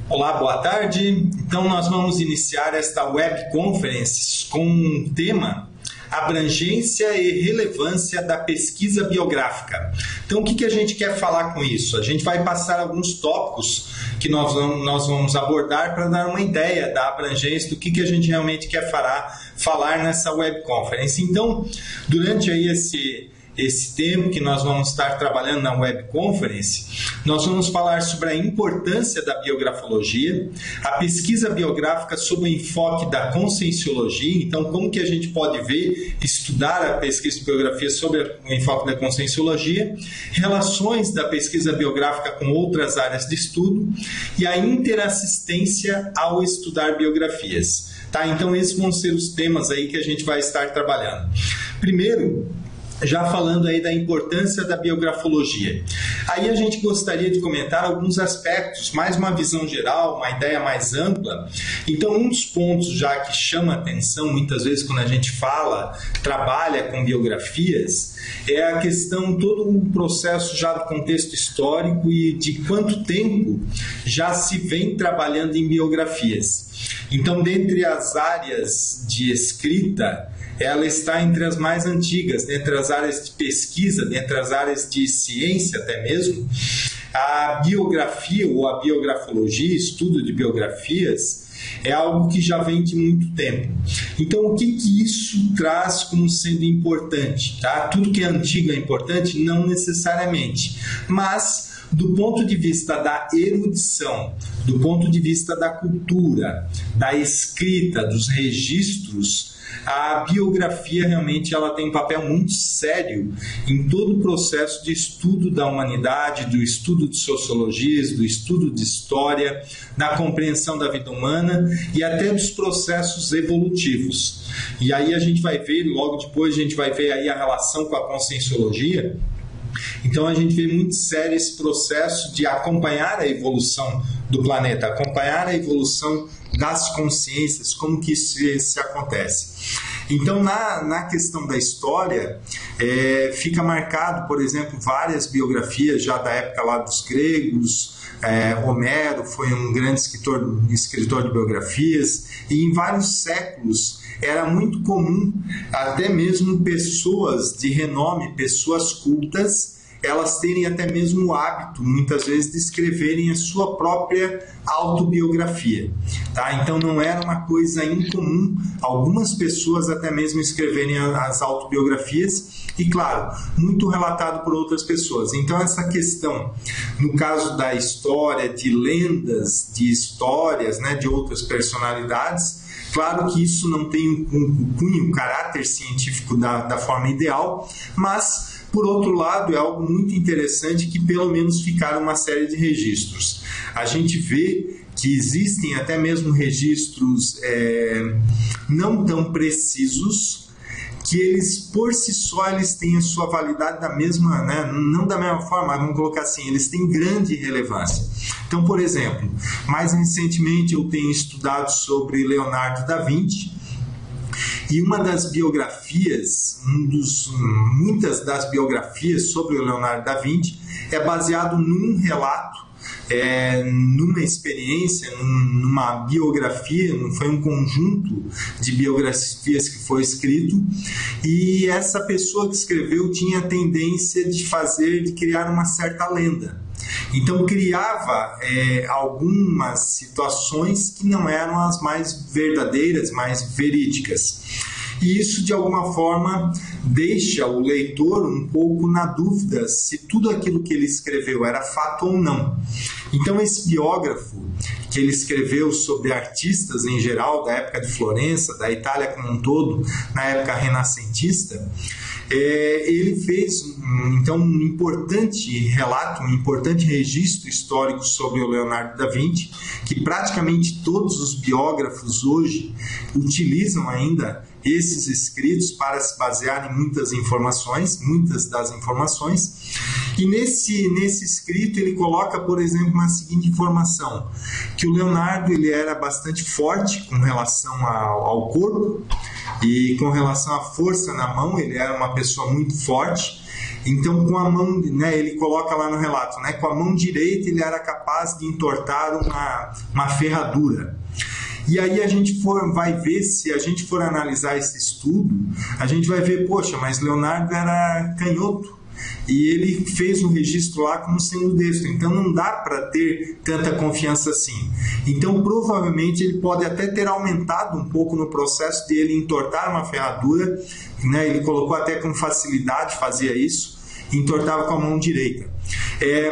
Olá, boa tarde. Então nós vamos iniciar esta web conference com um tema: abrangência e relevância da pesquisa biográfica. Então o que a gente quer falar com isso? A gente vai passar alguns tópicos que nós vamos abordar para dar uma ideia da abrangência do que a gente realmente quer falar nessa web conference. Então, durante aí esse tempo que nós vamos estar trabalhando na web conference, nós vamos falar sobre a importância da biografologia, a pesquisa biográfica sob o enfoque da conscienciologia. Então, como que a gente pode estudar a pesquisa de biografia sob o enfoque da conscienciologia, relações da pesquisa biográfica com outras áreas de estudo e a interassistência ao estudar biografias. Tá? Então, esses vão ser os temas aí que a gente vai estar trabalhando. Primeiro, já falando aí da importância da biografologia. Aí a gente gostaria de comentar alguns aspectos, mais uma visão geral, uma ideia mais ampla. Então, um dos pontos já que chama atenção, muitas vezes quando a gente trabalha com biografias, é a questão, todo um processo já do contexto histórico e de quanto tempo já se vem trabalhando em biografias. Então, dentre as áreas de escrita, ela está entre as mais antigas, dentre as áreas de pesquisa, dentre as áreas de ciência até mesmo. A biografia ou a biografologia, estudo de biografias, é algo que já vem de muito tempo. Então, o que isso traz como sendo importante? Tá? Tudo que é antigo é importante? Não necessariamente, mas do ponto de vista da erudição, do ponto de vista da cultura, da escrita, dos registros, a biografia realmente ela tem um papel muito sério em todo o processo de estudo da humanidade, do estudo de sociologias, do estudo de história, da compreensão da vida humana e até dos processos evolutivos. E aí a gente vai ver, logo depois a gente vai ver aí a relação com a conscienciologia. Então a gente vê muito sério esse processo de acompanhar a evolução do planeta, acompanhar a evolução das consciências, como que isso acontece. Então, na questão da história, fica marcado, por exemplo, várias biografias já da época lá dos gregos. Homero foi um grande escritor de biografias, e em vários séculos era muito comum, até mesmo pessoas de renome, pessoas cultas, elas terem até mesmo o hábito, muitas vezes, de escreverem a sua própria autobiografia. Tá? Então não era uma coisa incomum algumas pessoas até mesmo escreverem as autobiografias, e claro, muito relatado por outras pessoas. Então essa questão, no caso da história, de lendas, de histórias, né, de outras personalidades, claro que isso não tem um caráter científico da forma ideal, mas por outro lado, é algo muito interessante que pelo menos ficaram uma série de registros. A gente vê que existem até mesmo registros não tão precisos, que eles por si só eles têm a sua validade da mesma, né? Não da mesma forma, vamos colocar assim, eles têm grande relevância. Então, por exemplo, mais recentemente eu tenho estudado sobre Leonardo da Vinci, e uma das biografias, muitas das biografias sobre o Leonardo da Vinci é baseado num relato, numa experiência, numa biografia, foi um conjunto de biografias que foi escrito, e essa pessoa que escreveu tinha a tendência de criar uma certa lenda. Então criava algumas situações que não eram as mais verdadeiras, mais verídicas. E isso, de alguma forma, deixa o leitor um pouco na dúvida se tudo aquilo que ele escreveu era fato ou não. Então, esse biógrafo que ele escreveu sobre artistas em geral, da época de Florença, da Itália como um todo, na época renascentista, ele fez então um importante relato, um importante registro histórico sobre o Leonardo da Vinci, que praticamente todos os biógrafos hoje utilizam ainda esses escritos para se basear em muitas das informações. E nesse escrito ele coloca, por exemplo, uma seguinte informação, que o Leonardo ele era bastante forte com relação ao corpo, e com relação à força na mão, ele era uma pessoa muito forte, Então, com a mão, né, ele coloca lá no relato, né, com a mão direita ele era capaz de entortar uma ferradura. E aí a gente vai ver, se a gente for analisar esse estudo, a gente vai ver, poxa, mas Leonardo era canhoto. E ele fez um registro lá como sendo destro, então não dá para ter tanta confiança assim. Então provavelmente ele pode até ter aumentado um pouco no processo de ele entortar uma ferradura, né? Ele colocou até com facilidade, fazia isso, entortava com a mão direita.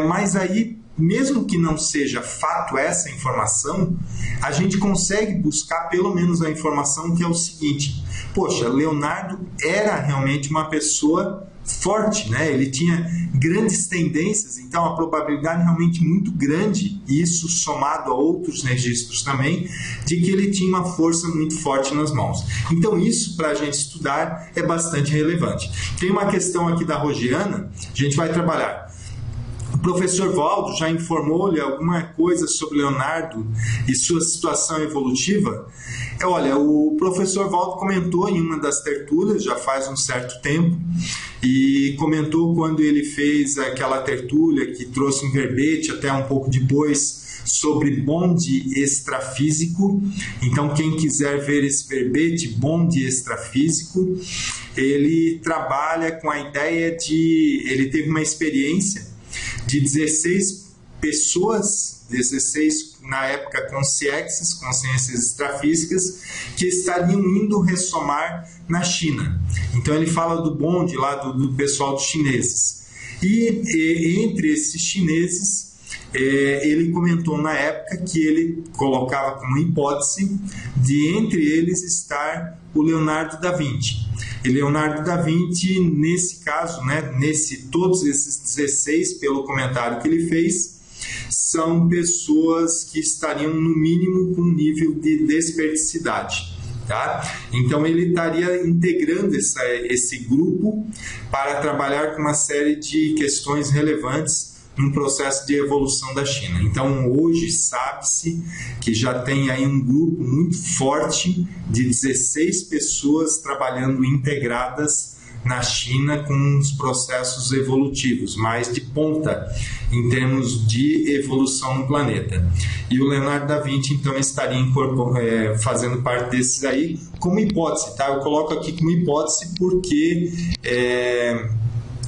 Mas aí, mesmo que não seja fato essa informação, a gente consegue buscar pelo menos a informação que é o seguinte: poxa, Leonardo era realmente uma pessoa forte, né? Ele tinha grandes tendências, então a probabilidade é realmente muito grande, e isso somado a outros registros também, de que ele tinha uma força muito forte nas mãos. Então isso, para a gente estudar, é bastante relevante. Tem uma questão aqui da Rogiana, a gente vai trabalhar. O professor Valdo já informou-lhe alguma coisa sobre Leonardo e sua situação evolutiva? Olha, o professor Valdo comentou em uma das tertúlias, já faz um certo tempo, e comentou quando ele fez aquela tertúlia que trouxe um verbete até um pouco depois sobre bonde extrafísico. Então, quem quiser ver esse verbete, bonde extrafísico, ele trabalha com a ideia de... Ele teve uma experiência de 16 pessoas, 16 na época consciências extrafísicas, que estariam indo ressomar na China. Então ele fala do bonde lá do pessoal dos chineses. E entre esses chineses, ele comentou na época que ele colocava como hipótese de entre eles estar o Leonardo da Vinci. E Leonardo da Vinci, nesse caso, né, todos esses 16, pelo comentário que ele fez, são pessoas que estariam no mínimo com nível de desperdicidade. Tá? Então ele estaria integrando esse grupo para trabalhar com uma série de questões relevantes no processo de evolução da China. Então hoje sabe-se que já tem aí um grupo muito forte de 16 pessoas trabalhando integradas na China com os processos evolutivos, mais de ponta em termos de evolução no planeta. E o Leonardo da Vinci então estaria fazendo parte desses aí como hipótese, tá? Eu coloco aqui como hipótese porque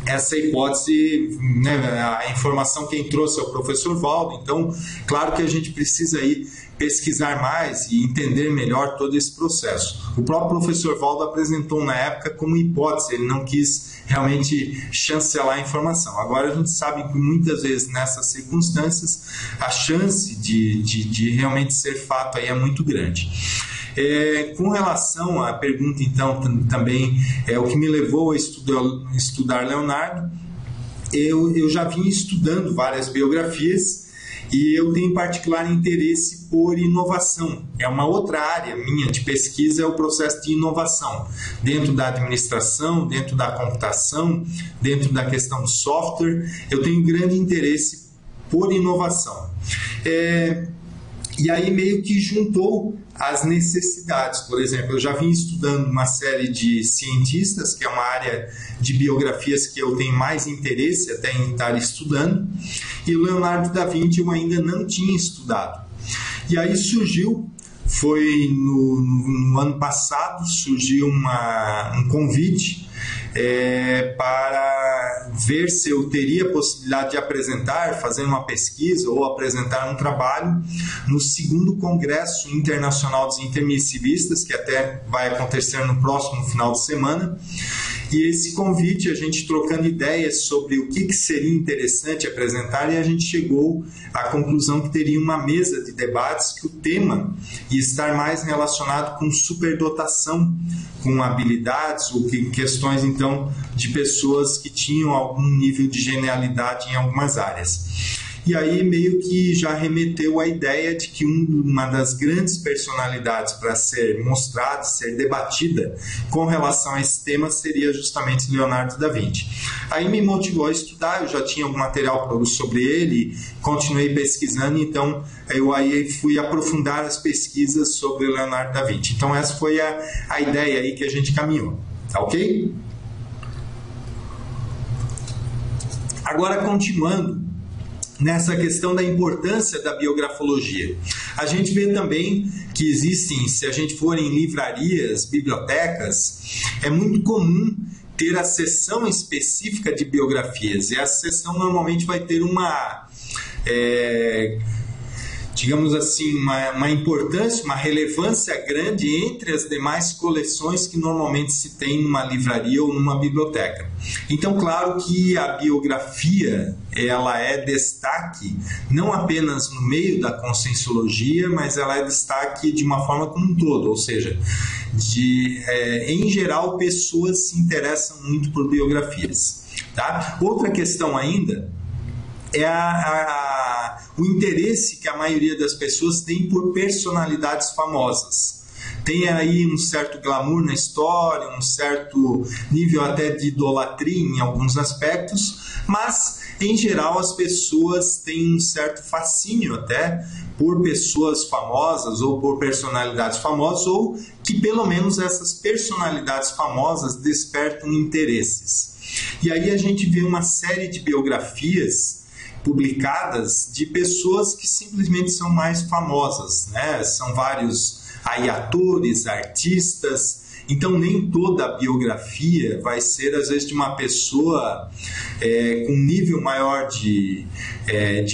essa hipótese, né, a informação quem trouxe é o professor Valdo, então claro que a gente precisa aí pesquisar mais e entender melhor todo esse processo. O próprio professor Valdo apresentou na época como hipótese, ele não quis realmente chancelar a informação. Agora a gente sabe que muitas vezes nessas circunstâncias a chance de realmente ser fato aí é muito grande. Com relação à pergunta, então, também o que me levou a estudar Leonardo, eu já vim estudando várias biografias e eu tenho em particular interesse por inovação. É uma outra área minha de pesquisa, é o processo de inovação, dentro da administração, dentro da computação, dentro da questão do software. Eu tenho grande interesse por inovação. E aí meio que juntou as necessidades. Por exemplo, eu já vim estudando uma série de cientistas, que é uma área de biografias que eu tenho mais interesse até em estar estudando, e o Leonardo da Vinci eu ainda não tinha estudado. E aí surgiu, foi no ano passado, surgiu um convite para ver se eu teria a possibilidade de apresentar, fazer uma pesquisa ou apresentar um trabalho no 2º Congresso Internacional dos Intermissivistas, que até vai acontecer no próximo final de semana. E esse convite, a gente trocando ideias sobre o que seria interessante apresentar, e a gente chegou à conclusão que teria uma mesa de debates que o tema ia estar mais relacionado com superdotação, com habilidades ou questões, então, de pessoas que tinham algum nível de genialidade em algumas áreas. E aí meio que já remeteu à ideia de que uma das grandes personalidades para ser mostrada, ser debatida com relação a esse tema seria justamente Leonardo da Vinci. Aí me motivou a estudar, eu já tinha algum material sobre ele, continuei pesquisando, então eu aí fui aprofundar as pesquisas sobre Leonardo da Vinci. Então essa foi a ideia aí que a gente caminhou, tá ok? Agora, continuando nessa questão da importância da biografologia. A gente vê também que existem, se a gente for em livrarias, bibliotecas, é muito comum ter a seção específica de biografias, e essa seção normalmente vai ter uma, digamos assim, uma importância, uma relevância grande entre as demais coleções que normalmente se tem numa livraria ou numa biblioteca. Então, claro que a biografia, ela é destaque não apenas no meio da conscienciologia, mas ela é destaque de uma forma como um todo, ou seja, em geral, pessoas se interessam muito por biografias. Tá? Outra questão ainda é o interesse que a maioria das pessoas tem por personalidades famosas. Tem aí um certo glamour na história, um certo nível até de idolatria em alguns aspectos, mas, em geral, as pessoas têm um certo fascínio até por pessoas famosas ou por personalidades famosas, ou que pelo menos essas personalidades famosas despertam interesses. E aí a gente vê uma série de biografias publicadas de pessoas que simplesmente são mais famosas, né? São vários aí atores, artistas. Então nem toda a biografia vai ser às vezes de uma pessoa com um nível maior de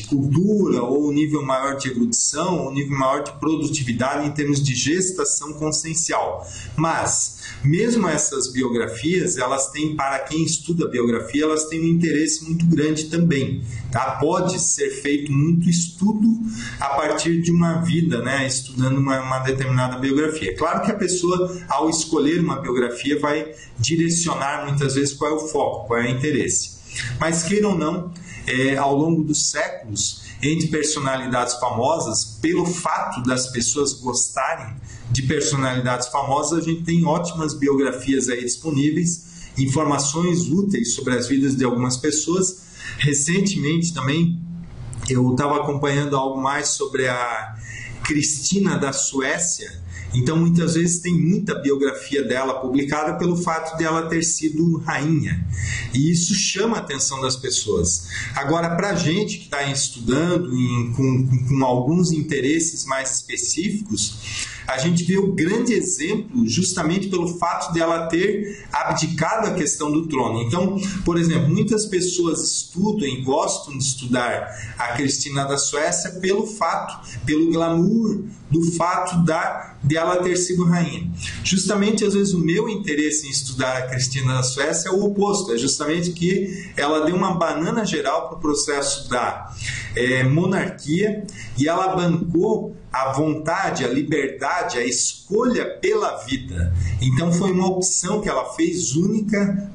cultura, ou um nível maior de erudição, ou um nível maior de produtividade em termos de gestação consciencial. Mas mesmo essas biografias, elas têm, para quem estuda biografia, elas têm um interesse muito grande também. Tá? Pode ser feito muito estudo a partir de uma vida, né? Estudando uma determinada biografia. Claro que a pessoa, ao escolher uma biografia, vai direcionar muitas vezes qual é o foco, qual é o interesse. Mas, queira ou não, ao longo dos séculos, entre personalidades famosas, pelo fato das pessoas gostarem de personalidades famosas, a gente tem ótimas biografias aí disponíveis, informações úteis sobre as vidas de algumas pessoas. Recentemente também eu estava acompanhando algo mais sobre a Cristina da Suécia. Então muitas vezes tem muita biografia dela publicada pelo fato de ela ter sido rainha, e isso chama a atenção das pessoas. Agora, para a gente que está estudando com alguns interesses mais específicos, a gente vê o grande exemplo justamente pelo fato de ela ter abdicado a questão do trono. Então, por exemplo, muitas pessoas estudam e gostam de estudar a Cristina da Suécia pelo glamour do fato de ela ter sido rainha. Justamente, às vezes, o meu interesse em estudar a Cristina da Suécia é o oposto, é justamente que ela deu uma banana geral para o processo da monarquia, e ela bancou a vontade, a liberdade, a escolha pela vida. Então foi uma opção que ela fez única,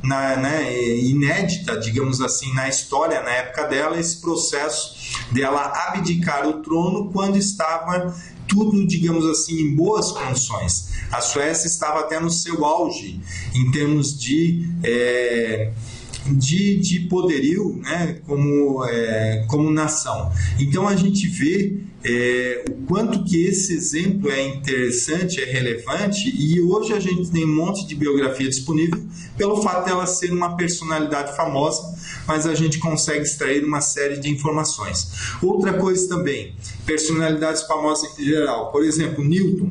inédita, digamos assim, na história, na época dela, esse processo dela abdicar o trono quando estava tudo, digamos assim, em boas condições. A Suécia estava até no seu auge em termos de poderio, né, como nação. Então a gente vê o quanto que esse exemplo é interessante, é relevante, e hoje a gente tem um monte de biografia disponível pelo fato dela ser uma personalidade famosa, mas a gente consegue extrair uma série de informações. Outra coisa também, personalidades famosas em geral, por exemplo, Newton,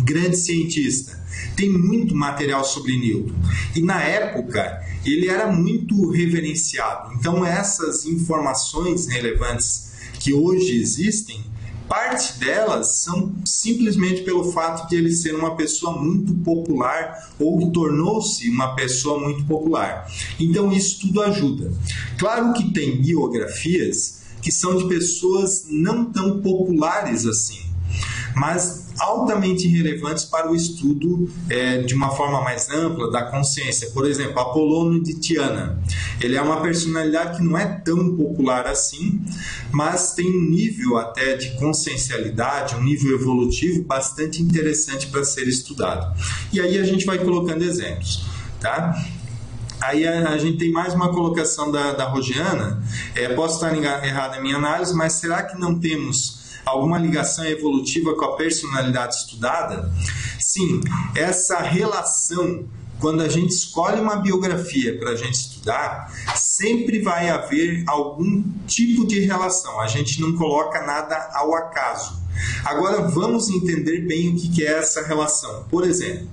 grande cientista, tem muito material sobre Newton, e na época ele era muito reverenciado. Então essas informações relevantes que hoje existem, parte delas são simplesmente pelo fato de ele ser uma pessoa muito popular, ou que tornou-se uma pessoa muito popular. Então isso tudo ajuda. Claro que tem biografias que são de pessoas não tão populares assim, mas altamente relevantes para o estudo de uma forma mais ampla da consciência. Por exemplo, Apolônio de Tiana. Ele é uma personalidade que não é tão popular assim, mas tem um nível até de consciencialidade, um nível evolutivo bastante interessante para ser estudado. E aí a gente vai colocando exemplos, tá? Aí a gente tem mais uma colocação da Rogiana. Posso estar errado na minha análise, mas será que não temos alguma ligação evolutiva com a personalidade estudada? Sim, essa relação quando a gente escolhe uma biografia para a gente estudar, sempre vai haver algum tipo de relação. A gente não coloca nada ao acaso. Agora vamos entender bem o que é essa relação. Por exemplo,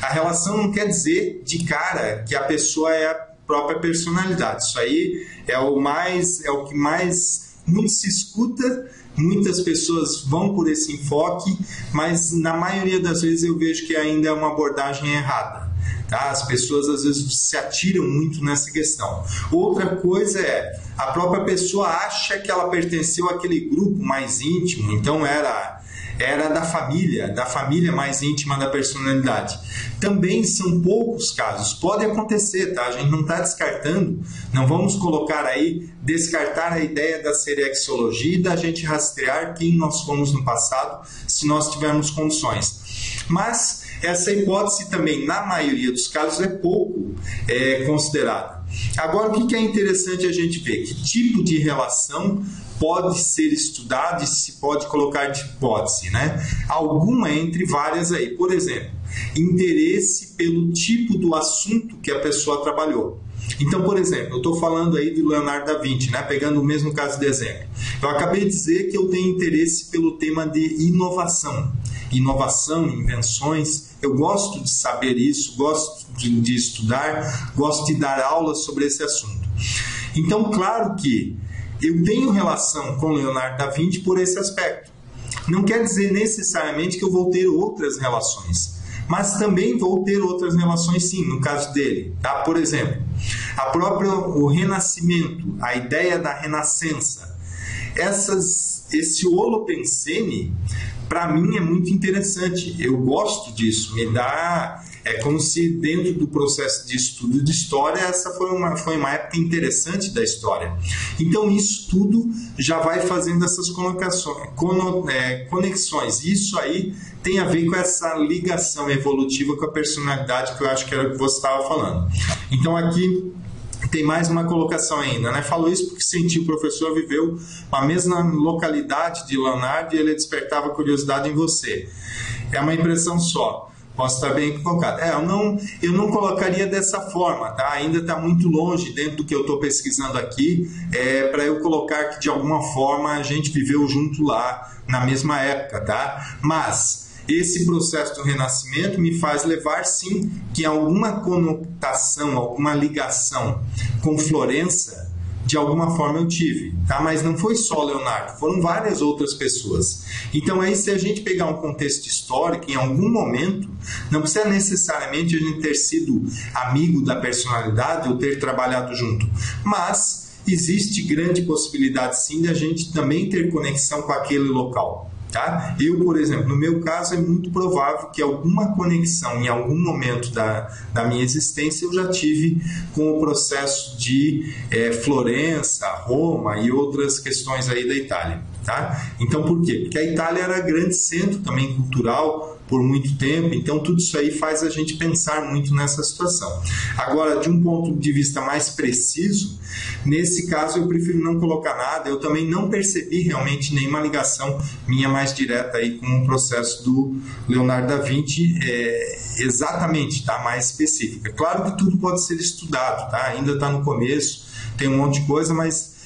a relação não quer dizer de cara que a pessoa é a própria personalidade. Isso aí é o que mais muito se escuta. Muitas pessoas vão por esse enfoque, mas na maioria das vezes eu vejo que ainda é uma abordagem errada. Tá? As pessoas às vezes se atiram muito nessa questão. Outra coisa é, a própria pessoa acha que ela pertenceu àquele grupo mais íntimo, então era da família mais íntima da personalidade. Também são poucos casos, pode acontecer, tá? A gente não está descartando, não vamos colocar aí, descartar a ideia da serexologia e da gente rastrear quem nós fomos no passado, se nós tivermos condições. Mas essa hipótese também, na maioria dos casos, é pouco considerada. Agora, o que é interessante a gente ver? Que tipo de relação pode ser estudado e se pode colocar de hipótese, né? Alguma entre várias aí. Por exemplo, interesse pelo tipo do assunto que a pessoa trabalhou. Então, por exemplo, eu estou falando aí do Leonardo da Vinci, né? Pegando o mesmo caso de exemplo. Eu acabei de dizer que eu tenho interesse pelo tema de inovação. Inovação, invenções, eu gosto de saber isso, gosto de estudar, gosto de dar aulas sobre esse assunto. Então, claro que eu tenho relação com Leonardo da Vinci por esse aspecto. Não quer dizer necessariamente que eu vou ter outras relações, mas também vou ter outras relações sim, no caso dele. Tá? Por exemplo, o renascimento, a ideia da renascença, esse Holopensene, para mim é muito interessante, eu gosto disso, é como se dentro do processo de estudo de história, essa foi uma época interessante da história. Então isso tudo já vai fazendo essas conexões, isso aí tem a ver com essa ligação evolutiva com a personalidade, que eu acho que era o que você estava falando. Então aqui tem mais uma colocação ainda, né? Falo isso porque senti o professor viveu a mesma localidade de Leonardo e ele despertava curiosidade em você. É uma impressão só. Posso estar bem equivocado. Eu não colocaria dessa forma, tá? Ainda está muito longe dentro do que eu estou pesquisando aqui, para eu colocar que de alguma forma a gente viveu junto lá na mesma época, tá? Mas esse processo do renascimento me faz levar, sim, que alguma conotação, alguma ligação com Florença, de alguma forma eu tive, tá? Mas não foi só Leonardo, foram várias outras pessoas. Então aí, se a gente pegar um contexto histórico, em algum momento, não precisa necessariamente a gente ter sido amigo da personalidade ou ter trabalhado junto, mas existe grande possibilidade, sim, de a gente também ter conexão com aquele local. Tá? Eu, por exemplo, no meu caso, é muito provável que alguma conexão em algum momento da minha existência eu já tive com o processo de Florença, Roma e outras questões aí da Itália. Tá? Então, por quê? Porque a Itália era grande centro também cultural por muito tempo, então tudo isso aí faz a gente pensar muito nessa situação. Agora, de um ponto de vista mais preciso, nesse caso eu prefiro não colocar nada, eu também não percebi realmente nenhuma ligação minha mais direta aí com o processo do Leonardo da Vinci, exatamente, tá? Mais específica. Claro que tudo pode ser estudado, tá? Ainda está no começo, tem um monte de coisa, mas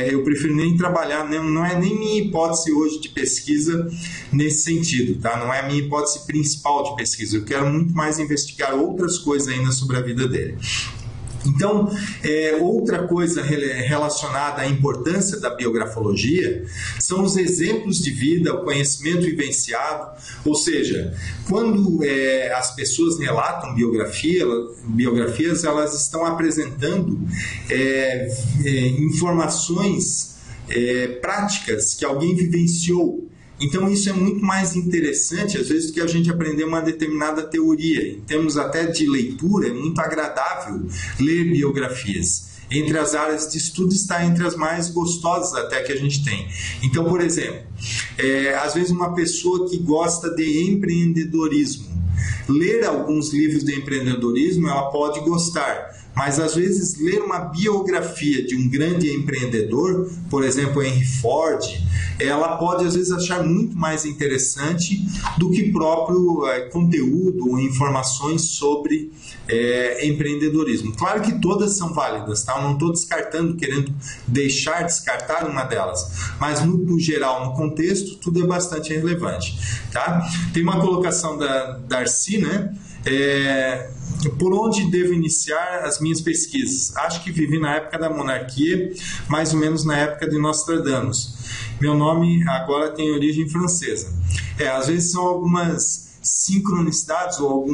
eu prefiro nem trabalhar, não é nem minha hipótese hoje de pesquisa nesse sentido, tá? Não é a minha hipótese principal de pesquisa, eu quero muito mais investigar outras coisas ainda sobre a vida dele. Então, outra coisa relacionada à importância da biografologia são os exemplos de vida, o conhecimento vivenciado, ou seja, quando as pessoas relatam biografias, elas estão apresentando informações práticas que alguém vivenciou. Então isso é muito mais interessante, às vezes, do que a gente aprender uma determinada teoria. Em termos até de leitura, é muito agradável ler biografias. Entre as áreas de estudo está entre as mais gostosas até que a gente tem. Então, por exemplo, às vezes uma pessoa que gosta de empreendedorismo, ler alguns livros de empreendedorismo ela pode gostar, mas às vezes ler uma biografia de um grande empreendedor, por exemplo, Henry Ford, ela pode às vezes achar muito mais interessante do que próprio conteúdo ou informações sobre empreendedorismo. Claro que todas são válidas, tá? Eu não estou descartando, querendo descartar uma delas, mas no geral, no contexto, tudo é bastante relevante, tá? Tem uma colocação da Darcy, né? Por onde devo iniciar as minhas pesquisas? Acho que vivi na época da monarquia, mais ou menos na época de Nostradamus. Meu nome agora tem origem francesa. Às vezes são algumas sincronicidades ou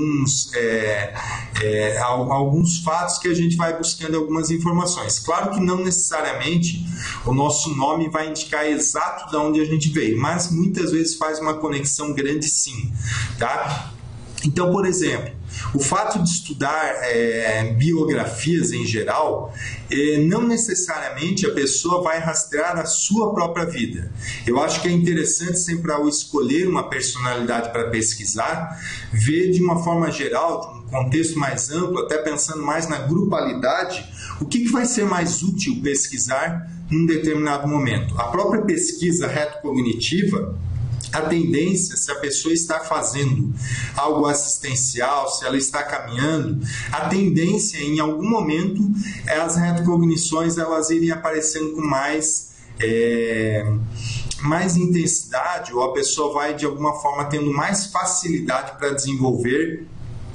alguns fatos que a gente vai buscando algumas informações. Claro que não necessariamente o nosso nome vai indicar exato de onde a gente veio, mas muitas vezes faz uma conexão grande sim, tá? Então, por exemplo, o fato de estudar biografias em geral, não necessariamente a pessoa vai rastrear a sua própria vida. Eu acho que é interessante sempre ao escolher uma personalidade para pesquisar, ver de uma forma geral, de um contexto mais amplo, até pensando mais na grupalidade, o que vai ser mais útil pesquisar num determinado momento. A própria pesquisa retrocognitiva, a tendência, se a pessoa está fazendo algo assistencial, se ela está caminhando, a tendência em algum momento as retrocognições elas irem aparecendo com mais intensidade, ou a pessoa vai de alguma forma tendo mais facilidade para desenvolver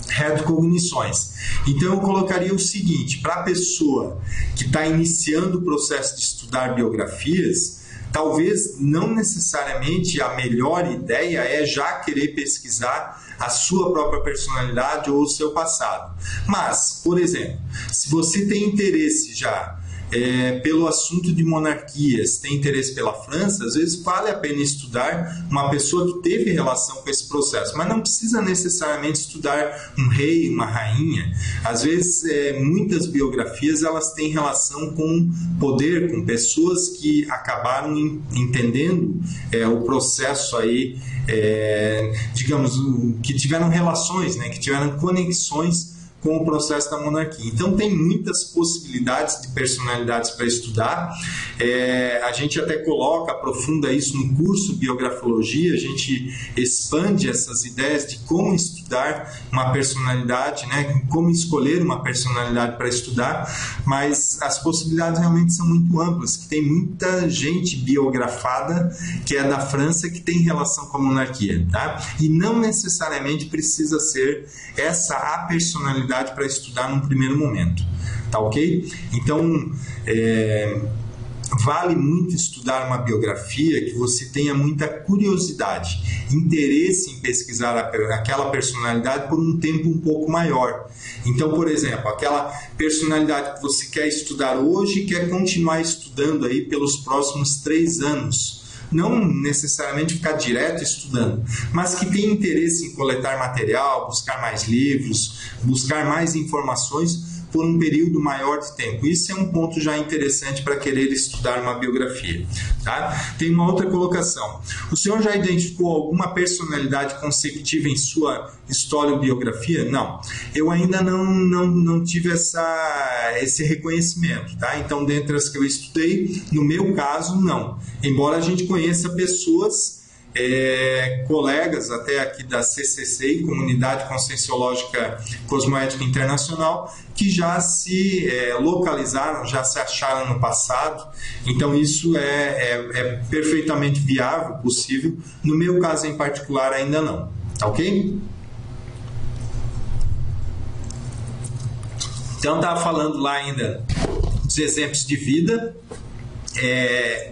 retrocognições. Então eu colocaria o seguinte: para a pessoa que está iniciando o processo de estudar biografias, talvez não necessariamente a melhor ideia é já querer pesquisar a sua própria personalidade ou o seu passado. Mas, por exemplo, se você tem interesse já pelo assunto de monarquias, tem interesse pela França, às vezes vale a pena estudar uma pessoa que teve relação com esse processo, mas não precisa necessariamente estudar um rei, uma rainha. Às vezes, muitas biografias elas têm relação com poder, com pessoas que acabaram entendendo o processo aí, digamos, que tiveram relações, né, que tiveram conexões com o processo da monarquia. Então tem muitas possibilidades de personalidades para estudar. A gente até aprofunda isso no curso Biografologia, a gente expande essas ideias de como estudar uma personalidade, né? Como escolher uma personalidade para estudar, mas as possibilidades realmente são muito amplas, que tem muita gente biografada que é da França que tem relação com a monarquia, tá? E não necessariamente precisa ser essa a personalidade para estudar num primeiro momento, tá ok? Então, vale muito estudar uma biografia que você tenha muita curiosidade, interesse em pesquisar aquela personalidade por um tempo um pouco maior. Então, por exemplo, aquela personalidade que você quer estudar hoje e quer continuar estudando aí pelos próximos 3 anos. Não necessariamente ficar direto estudando, mas que tem interesse em coletar material, buscar mais livros, buscar mais informações por um período maior de tempo. Isso é um ponto já interessante para querer estudar uma biografia, tá? Tem uma outra colocação. O senhor já identificou alguma personalidade consecutiva em sua historiobiografia? Não. Eu ainda não tive esse reconhecimento, tá? Então, dentre as que eu estudei, no meu caso, não. Embora a gente conheça pessoas, colegas até aqui da CCCI, Comunidade Conscienciológica Cosmoética Internacional, que já se localizaram, já se acharam no passado. Então isso é perfeitamente viável, possível. No meu caso em particular ainda não, tá ok? Então estava falando lá ainda dos exemplos de vida,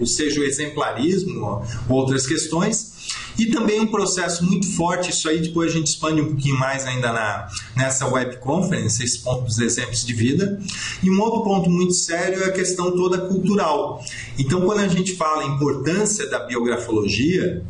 ou seja, o exemplarismo, outras questões. E também um processo muito forte, isso aí depois a gente expande um pouquinho mais ainda nessa web conference, esse ponto dos exemplos de vida. E um outro ponto muito sério é a questão toda cultural. Então, quando a gente fala a importância da biografologia,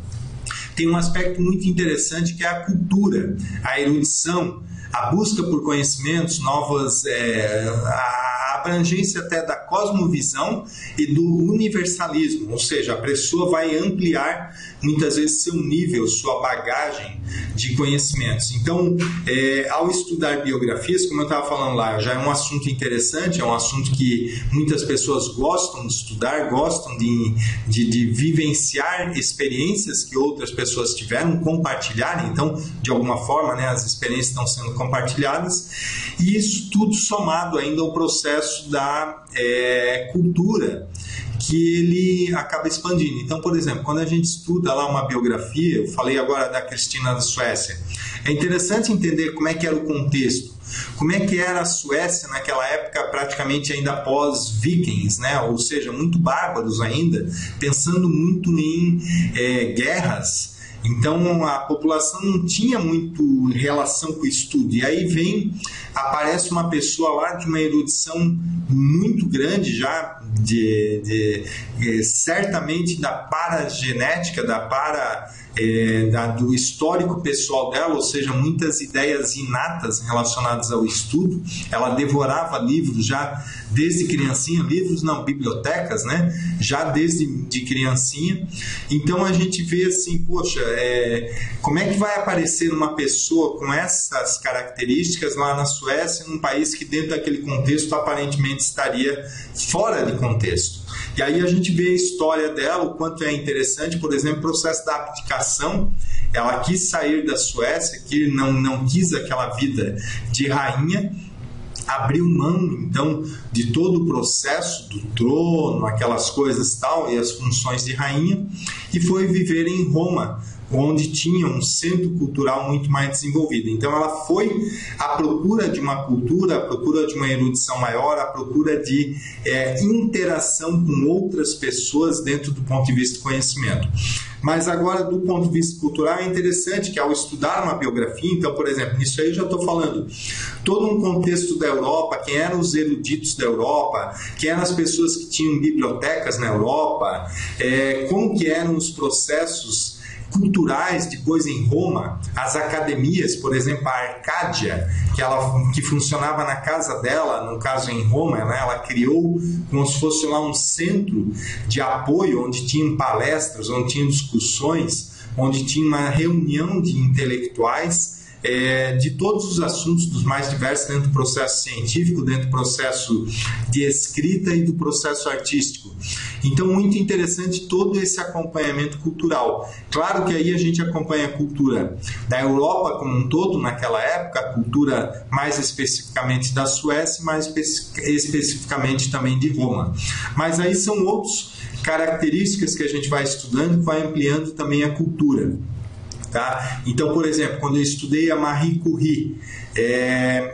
tem um aspecto muito interessante que é a cultura, a erudição, a busca por conhecimentos, a abrangência até da cosmovisão e do universalismo, ou seja, a pessoa vai ampliar muitas vezes seu nível, sua bagagem de conhecimentos. Então, ao estudar biografias, como eu estava falando lá, já é um assunto interessante, é um assunto que muitas pessoas gostam de estudar, gostam de vivenciar experiências que outras pessoas tiveram, compartilharem. Então, de alguma forma, né, as experiências estão sendo compartilhadas, e isso tudo somado ainda ao processo da cultura, que ele acaba expandindo. Então, por exemplo, quando a gente estuda lá uma biografia, eu falei agora da Cristina da Suécia, é interessante entender como é que era o contexto, como é que era a Suécia naquela época, praticamente ainda pós-vikings, né? Ou seja, muito bárbaros ainda, pensando muito em guerras. Então a população não tinha muito relação com o estudo, e aí aparece uma pessoa lá de uma erudição muito grande já, certamente da paragenética, do histórico pessoal dela, ou seja, muitas ideias inatas relacionadas ao estudo. Ela devorava livros já desde criancinha, bibliotecas, né? Já desde criancinha. Então a gente vê assim, poxa, como é que vai aparecer uma pessoa com essas características lá na Suécia, num país que dentro daquele contexto aparentemente estaria fora de contexto? E aí a gente vê a história dela, o quanto é interessante, por exemplo, o processo da abdicação. Ela quis sair da Suécia, que não quis aquela vida de rainha, abriu mão, então, de todo o processo do trono, aquelas coisas tal, e as funções de rainha, e foi viver em Roma, onde tinha um centro cultural muito mais desenvolvido. Então ela foi à procura de uma cultura, à procura de uma erudição maior, à procura de interação com outras pessoas dentro do ponto de vista do conhecimento. Mas agora, do ponto de vista cultural, é interessante que ao estudar uma biografia, então, por exemplo, nisso aí eu já estou falando todo um contexto da Europa, quem eram os eruditos da Europa, quem eram as pessoas que tinham bibliotecas na Europa, como que eram os processos culturais depois em Roma, as academias, por exemplo, a Arcádia, que funcionava na casa dela, no caso em Roma, né, ela criou como se fosse lá um centro de apoio, onde tinham palestras, onde tinham discussões, onde tinha uma reunião de intelectuais de todos os assuntos, dos mais diversos, dentro do processo científico, dentro do processo de escrita e do processo artístico. Então, muito interessante todo esse acompanhamento cultural. Claro que aí a gente acompanha a cultura da Europa como um todo, naquela época, a cultura mais especificamente da Suécia, mais especificamente também de Roma. Mas aí são outras características que a gente vai estudando, que vai ampliando também a cultura. Tá? Então, por exemplo, quando eu estudei a Marie Curie,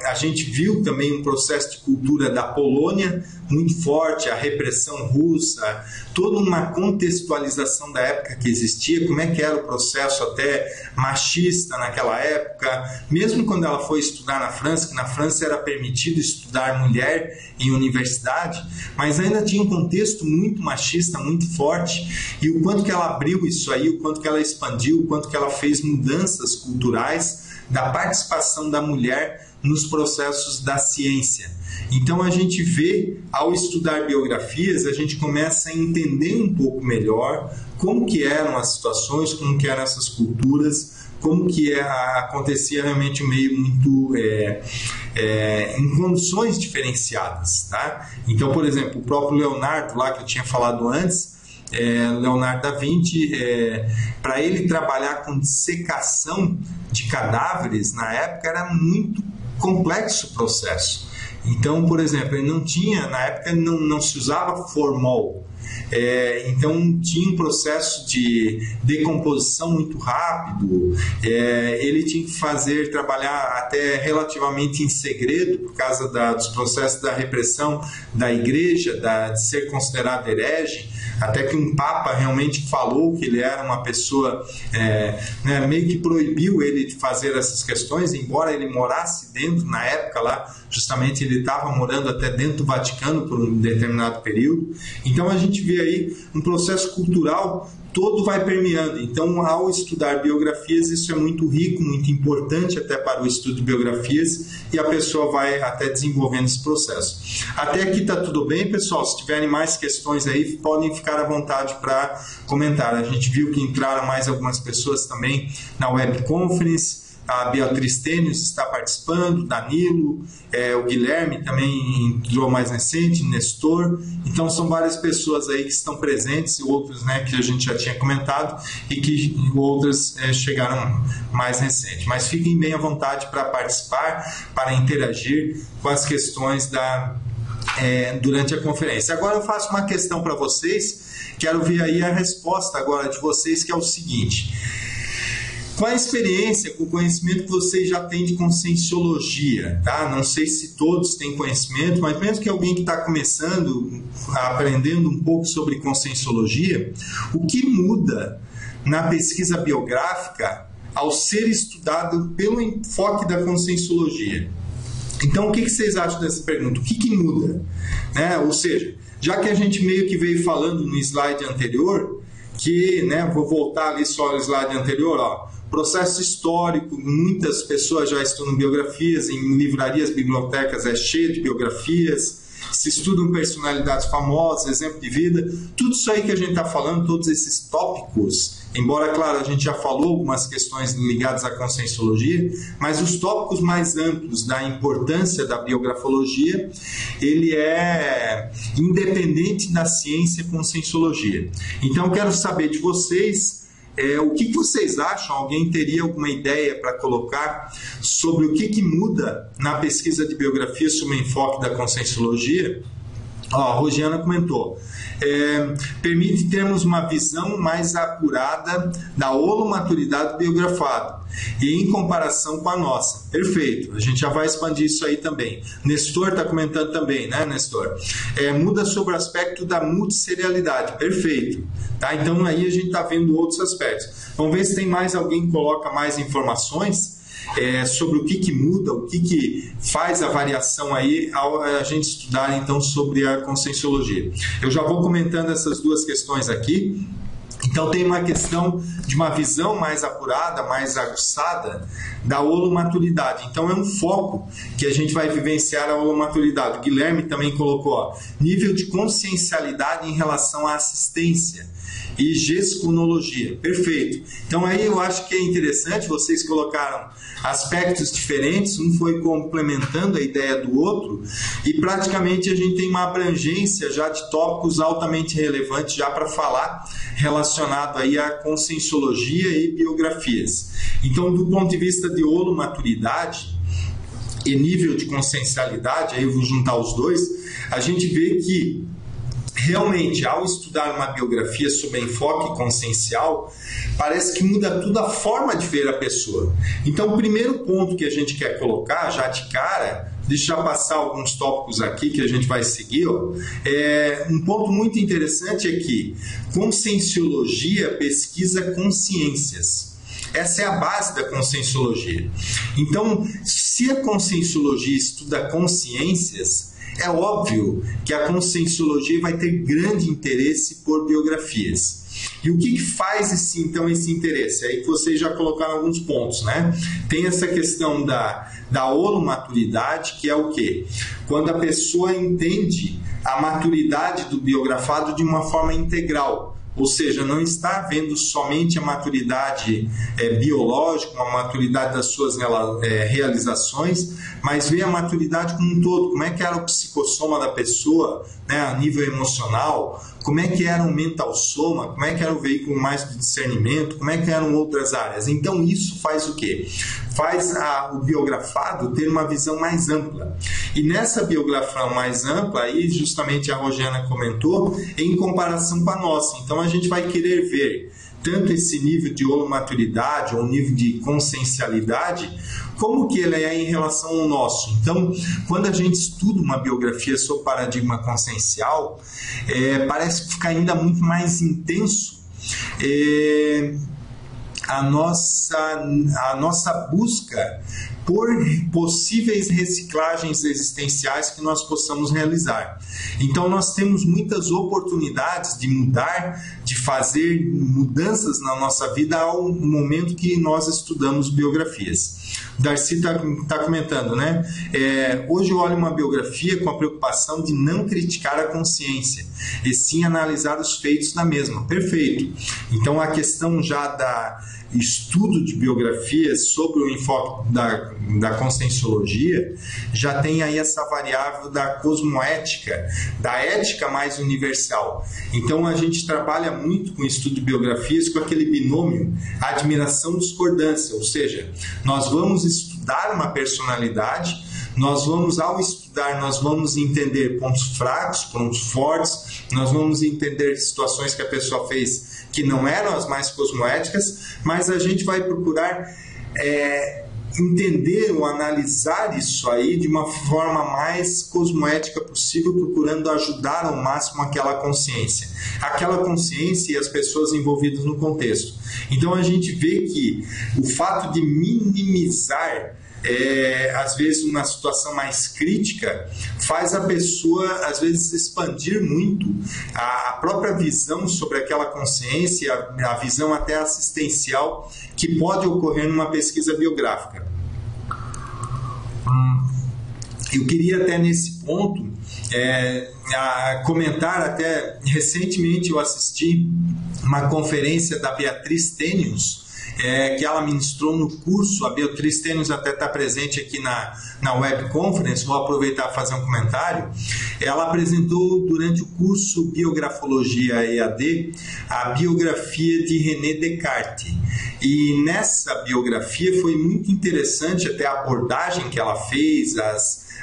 a gente viu também um processo de cultura da Polônia muito forte, a repressão russa, toda uma contextualização da época que existia, como é que era o processo até machista naquela época, mesmo quando ela foi estudar na França, que na França era permitido estudar mulher em universidade, mas ainda tinha um contexto muito machista, muito forte, e o quanto que ela abriu isso aí, o quanto que ela expandiu, o quanto que ela fez mudanças culturais da participação da mulher nos processos da ciência. Então a gente vê, ao estudar biografias, a gente começa a entender um pouco melhor como que eram as situações, como que eram essas culturas, como que acontecia realmente um meio muito em condições diferenciadas. Tá? Então, por exemplo, o próprio Leonardo, lá que eu tinha falado antes, Leonardo da Vinci, para ele trabalhar com dissecação de cadáveres na época era muito complexo o processo. Então, por exemplo, ele não tinha, na época não se usava formol, então tinha um processo de decomposição muito rápido, ele tinha que trabalhar até relativamente em segredo por causa dos processos da repressão da igreja, de ser considerado herege, até que um papa realmente falou que ele era uma pessoa, meio que proibiu ele de fazer essas questões, embora ele morasse dentro, na época lá, justamente ele estava morando até dentro do Vaticano por um determinado período. Então a gente vê aí um processo cultural todo vai permeando. Então, ao estudar biografias, isso é muito rico, muito importante até para o estudo de biografias, e a pessoa vai até desenvolvendo esse processo. Até aqui está tudo bem, pessoal? Se tiverem mais questões aí, podem ficar à vontade para comentar. A gente viu que entraram mais algumas pessoas também na web conference. A Beatriz Tênios está participando, Danilo, o Guilherme também entrou mais recente, Nestor. Então são várias pessoas aí que estão presentes, e outros, né, que a gente já tinha comentado, e que outras chegaram mais recente. Mas fiquem bem à vontade para participar, para interagir com as questões durante a conferência. Agora eu faço uma questão para vocês, quero ver aí a resposta agora de vocês, que é o seguinte: qual a experiência, com o conhecimento que vocês já têm de conscienciologia? Tá? Não sei se todos têm conhecimento, mas mesmo que alguém que está começando, aprendendo um pouco sobre conscienciologia, o que muda na pesquisa biográfica ao ser estudado pelo enfoque da conscienciologia? Então, o que vocês acham dessa pergunta? O que muda? Ou seja, já que a gente meio que veio falando no slide anterior, que, vou voltar ali só no slide anterior, ó, processo histórico, muitas pessoas já estudam biografias, em livrarias, bibliotecas é cheio de biografias, se estudam personalidades famosas, exemplo de vida, tudo isso aí que a gente está falando, todos esses tópicos, embora, claro, a gente já falou algumas questões ligadas à conscienciologia, mas os tópicos mais amplos da importância da biografologia, ele é independente da ciência conscienciologia. Então, eu quero saber de vocês, o que vocês acham? Alguém teria alguma ideia para colocar sobre o que muda na pesquisa de biografia sob o enfoque da conscienciologia? A Rosiana comentou, permite termos uma visão mais acurada da holomaturidade do biografado e em comparação com a nossa. Perfeito, a gente já vai expandir isso aí também. Nestor está comentando também, né, Nestor? Muda sobre o aspecto da multisserialidade. Perfeito. Tá? Então aí a gente está vendo outros aspectos. Vamos ver se tem mais alguém que coloca mais informações sobre o que muda, o que faz a variação aí ao a gente estudar então sobre a conscienciologia. Eu já vou comentando essas duas questões aqui. Então tem uma questão de uma visão mais apurada, mais aguçada da holomaturidade. Então é um foco que a gente vai vivenciar a holomaturidade. O Guilherme também colocou, nível de consciencialidade em relação à assistência e gescunologia. Perfeito. Então aí eu acho que é interessante, vocês colocaram aspectos diferentes, um foi complementando a ideia do outro, e praticamente a gente tem uma abrangência já de tópicos altamente relevantes já para falar relacionado aí à conscienciologia e biografias. Então, do ponto de vista de holomaturidade e nível de consciencialidade, aí eu vou juntar os dois, a gente vê que realmente, ao estudar uma biografia sob enfoque consciencial, parece que muda tudo a forma de ver a pessoa. Então, o primeiro ponto que a gente quer colocar, já de cara, deixa eu passar alguns tópicos aqui que a gente vai seguir. Um ponto muito interessante é que conscienciologia pesquisa consciências. Essa é a base da conscienciologia. Então, se a conscienciologia estuda consciências, é óbvio que a conscienciologia vai ter grande interesse por biografias. E o que faz esse interesse? Aí que vocês já colocaram alguns pontos, né? Tem essa questão da holomaturidade, que é o quê? Quando a pessoa entende a maturidade do biografado de uma forma integral. Ou seja, não está vendo somente a maturidade biológica, a maturidade das suas realizações, mas vê a maturidade como um todo. Como é que era o psicossoma da pessoa, né, a nível emocional, como é que era o mental soma, como é que era o veículo mais do discernimento, como é que eram outras áreas. Então isso faz o quê? Faz o biografado ter uma visão mais ampla. E nessa biografia mais ampla, aí justamente a Rosiana comentou, em comparação com a nossa. Então a gente vai querer ver tanto esse nível de holomaturidade ou nível de consciencialidade, como que ele é em relação ao nosso. Então, quando a gente estuda uma biografia sob paradigma consciencial, parece que fica ainda muito mais intenso a nossa busca por possíveis reciclagens existenciais que nós possamos realizar. Então nós temos muitas oportunidades de mudar, de fazer mudanças na nossa vida ao momento que nós estudamos biografias. Darcy está comentando, né? Hoje eu olho uma biografia com a preocupação de não criticar a consciência, e sim analisar os feitos da mesma. Perfeito. Então a questão já da estudo de biografias sobre o enfoque da conscienciologia já tem aí essa variável da cosmoética, da ética mais universal. Então a gente trabalha muito com o estudo de biografias com aquele binômio admiração-discordância, ou seja, nós vamos estudar uma personalidade, ao estudar, nós vamos entender pontos fracos, pontos fortes, nós vamos entender situações que a pessoa fez que não eram as mais cosmoéticas, mas a gente vai procurar entender ou analisar isso aí de uma forma mais cosmoética possível, procurando ajudar ao máximo aquela consciência e as pessoas envolvidas no contexto. Então a gente vê que o fato de minimizar às vezes uma situação mais crítica faz a pessoa às vezes expandir muito a própria visão sobre aquela consciência, a visão até assistencial que pode ocorrer numa pesquisa biográfica. Eu queria até nesse ponto comentar, até recentemente eu assisti uma conferência da Beatriz Tênios, que ela ministrou no curso. A Beatriz Tênios até está presente aqui na web conference, vou aproveitar para fazer um comentário. Ela apresentou durante o curso Biografologia EAD a biografia de René Descartes, e nessa biografia foi muito interessante até a abordagem que ela fez,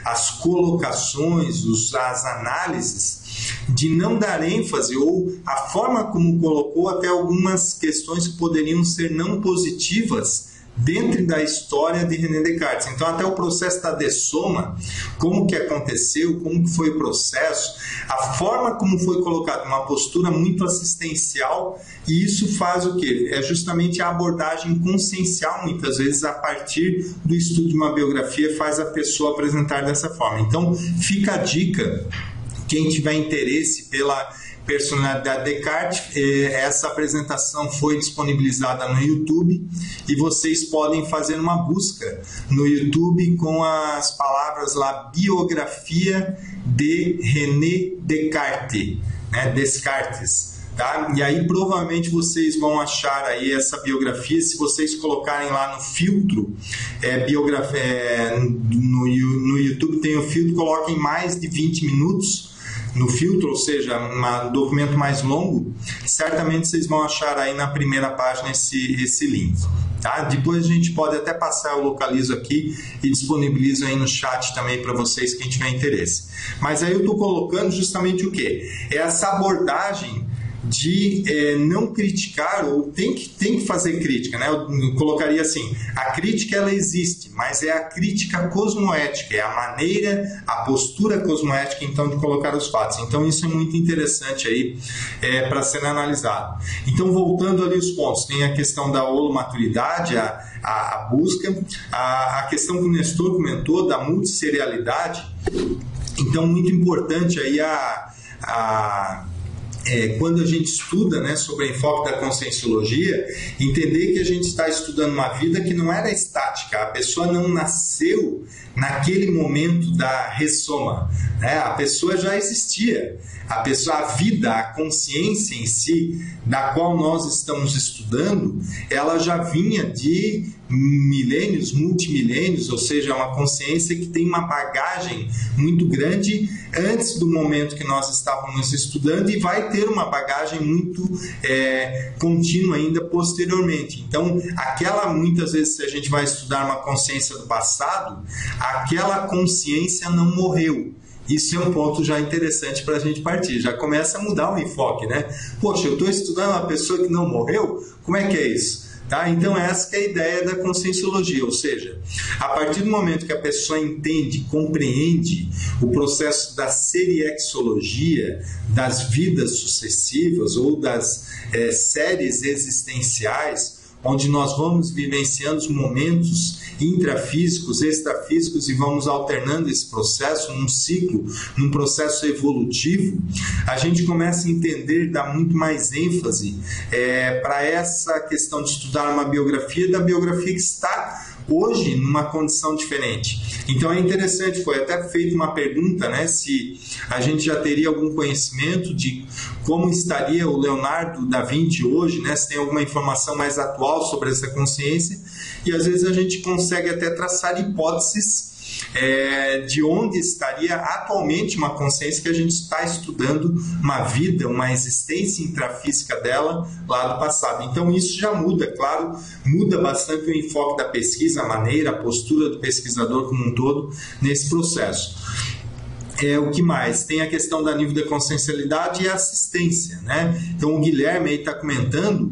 as colocações, as análises, de não dar ênfase, ou a forma como colocou até algumas questões que poderiam ser não positivas dentro da história de René Descartes. Então até o processo da dessoma, como que aconteceu, como que foi o processo, a forma como foi colocado, uma postura muito assistencial, e isso faz o quê? É justamente a abordagem consciencial, muitas vezes a partir do estudo de uma biografia, faz a pessoa apresentar dessa forma. Então fica a dica, quem tiver interesse pela personalidade Descartes, essa apresentação foi disponibilizada no YouTube, e vocês podem fazer uma busca no YouTube com as palavras lá, biografia de René Descartes, né? Descartes. Tá? E aí provavelmente vocês vão achar aí essa biografia, se vocês colocarem lá no filtro, no YouTube tem o filtro, coloquem mais de 20 minutos no filtro, ou seja, um documento mais longo, certamente vocês vão achar aí na primeira página esse link. Tá? Depois a gente pode até passar, eu localizo aqui e disponibilizo aí no chat também para vocês, quem tiver interesse. Mas aí eu estou colocando justamente o quê? Essa abordagem de não criticar, ou tem que fazer crítica, né? Eu colocaria assim, a crítica ela existe, mas é a crítica cosmoética, é a maneira, a postura cosmoética então de colocar os fatos. Então isso é muito interessante aí para ser analisado. Então voltando ali os pontos, tem a questão da holomaturidade, a busca, a questão que o Nestor comentou da multisserialidade. Então muito importante aí quando a gente estuda, né, sobre o enfoque da conscienciologia, entender que a gente está estudando uma vida que não era estática, a pessoa não nasceu naquele momento da ressoma, né? A pessoa já existia, a vida, a consciência em si, da qual nós estamos estudando, ela já vinha de milênios, multimilênios, ou seja, uma consciência que tem uma bagagem muito grande antes do momento que nós estávamos estudando, e vai ter uma bagagem muito contínua ainda posteriormente. Então, muitas vezes, se a gente vai estudar uma consciência do passado, aquela consciência não morreu. Isso é um ponto já interessante para a gente partir. Já começa a mudar o enfoque, né? Poxa, eu estou estudando uma pessoa que não morreu? Como é que é isso? Tá? Então essa que é a ideia da conscienciologia, ou seja, a partir do momento que a pessoa entende, compreende o processo da seriexologia, das vidas sucessivas ou das séries existenciais, onde nós vamos vivenciando os momentos intrafísicos, extrafísicos, e vamos alternando esse processo num ciclo, num processo evolutivo, a gente começa a entender, dar muito mais ênfase para essa questão de estudar uma biografia, da biografia que está hoje numa condição diferente. Então é interessante, foi até feita uma pergunta, né, se a gente já teria algum conhecimento de como estaria o Leonardo da Vinci hoje, né, se tem alguma informação mais atual sobre essa consciência, e às vezes a gente consegue até traçar hipóteses de onde estaria atualmente uma consciência que a gente está estudando uma vida, uma existência intrafísica dela lá do passado. Então isso já muda, claro, muda bastante o enfoque da pesquisa, a maneira, a postura do pesquisador como um todo nesse processo. O que mais? Tem a questão da nível de consciencialidade e a assistência, né? Então o Guilherme está comentando,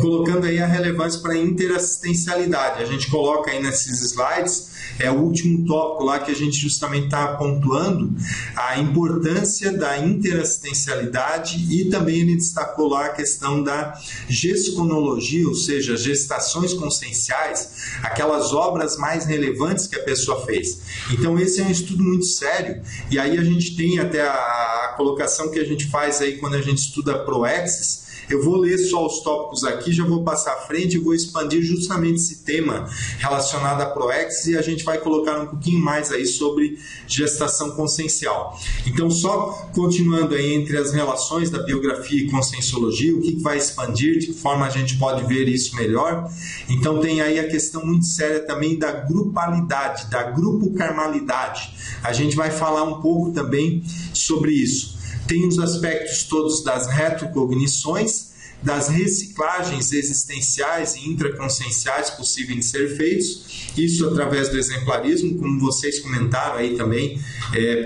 colocando aí a relevância para a interassistencialidade. A gente coloca aí nesses slides, o último tópico lá que a gente justamente está pontuando a importância da interassistencialidade, e também ele destacou lá a questão da gesconologia, ou seja, gestações conscienciais, aquelas obras mais relevantes que a pessoa fez. Então esse é um estudo muito sério, e aí a gente tem até a colocação que a gente faz aí quando a gente estuda Proexis. Eu vou ler só os tópicos aqui, já vou passar à frente e vou expandir justamente esse tema relacionado a Proexis, e a gente vai colocar um pouquinho mais aí sobre gestação consciencial. Então, só continuando aí entre as relações da biografia e conscienciologia, o que vai expandir, de que forma a gente pode ver isso melhor. Então, tem aí a questão muito séria também da grupalidade, da grupo-karmalidade. A gente vai falar um pouco também sobre isso. Tem os aspectos todos das retrocognições, das reciclagens existenciais e intraconscienciais possíveis de ser feitos, isso através do exemplarismo, como vocês comentaram aí também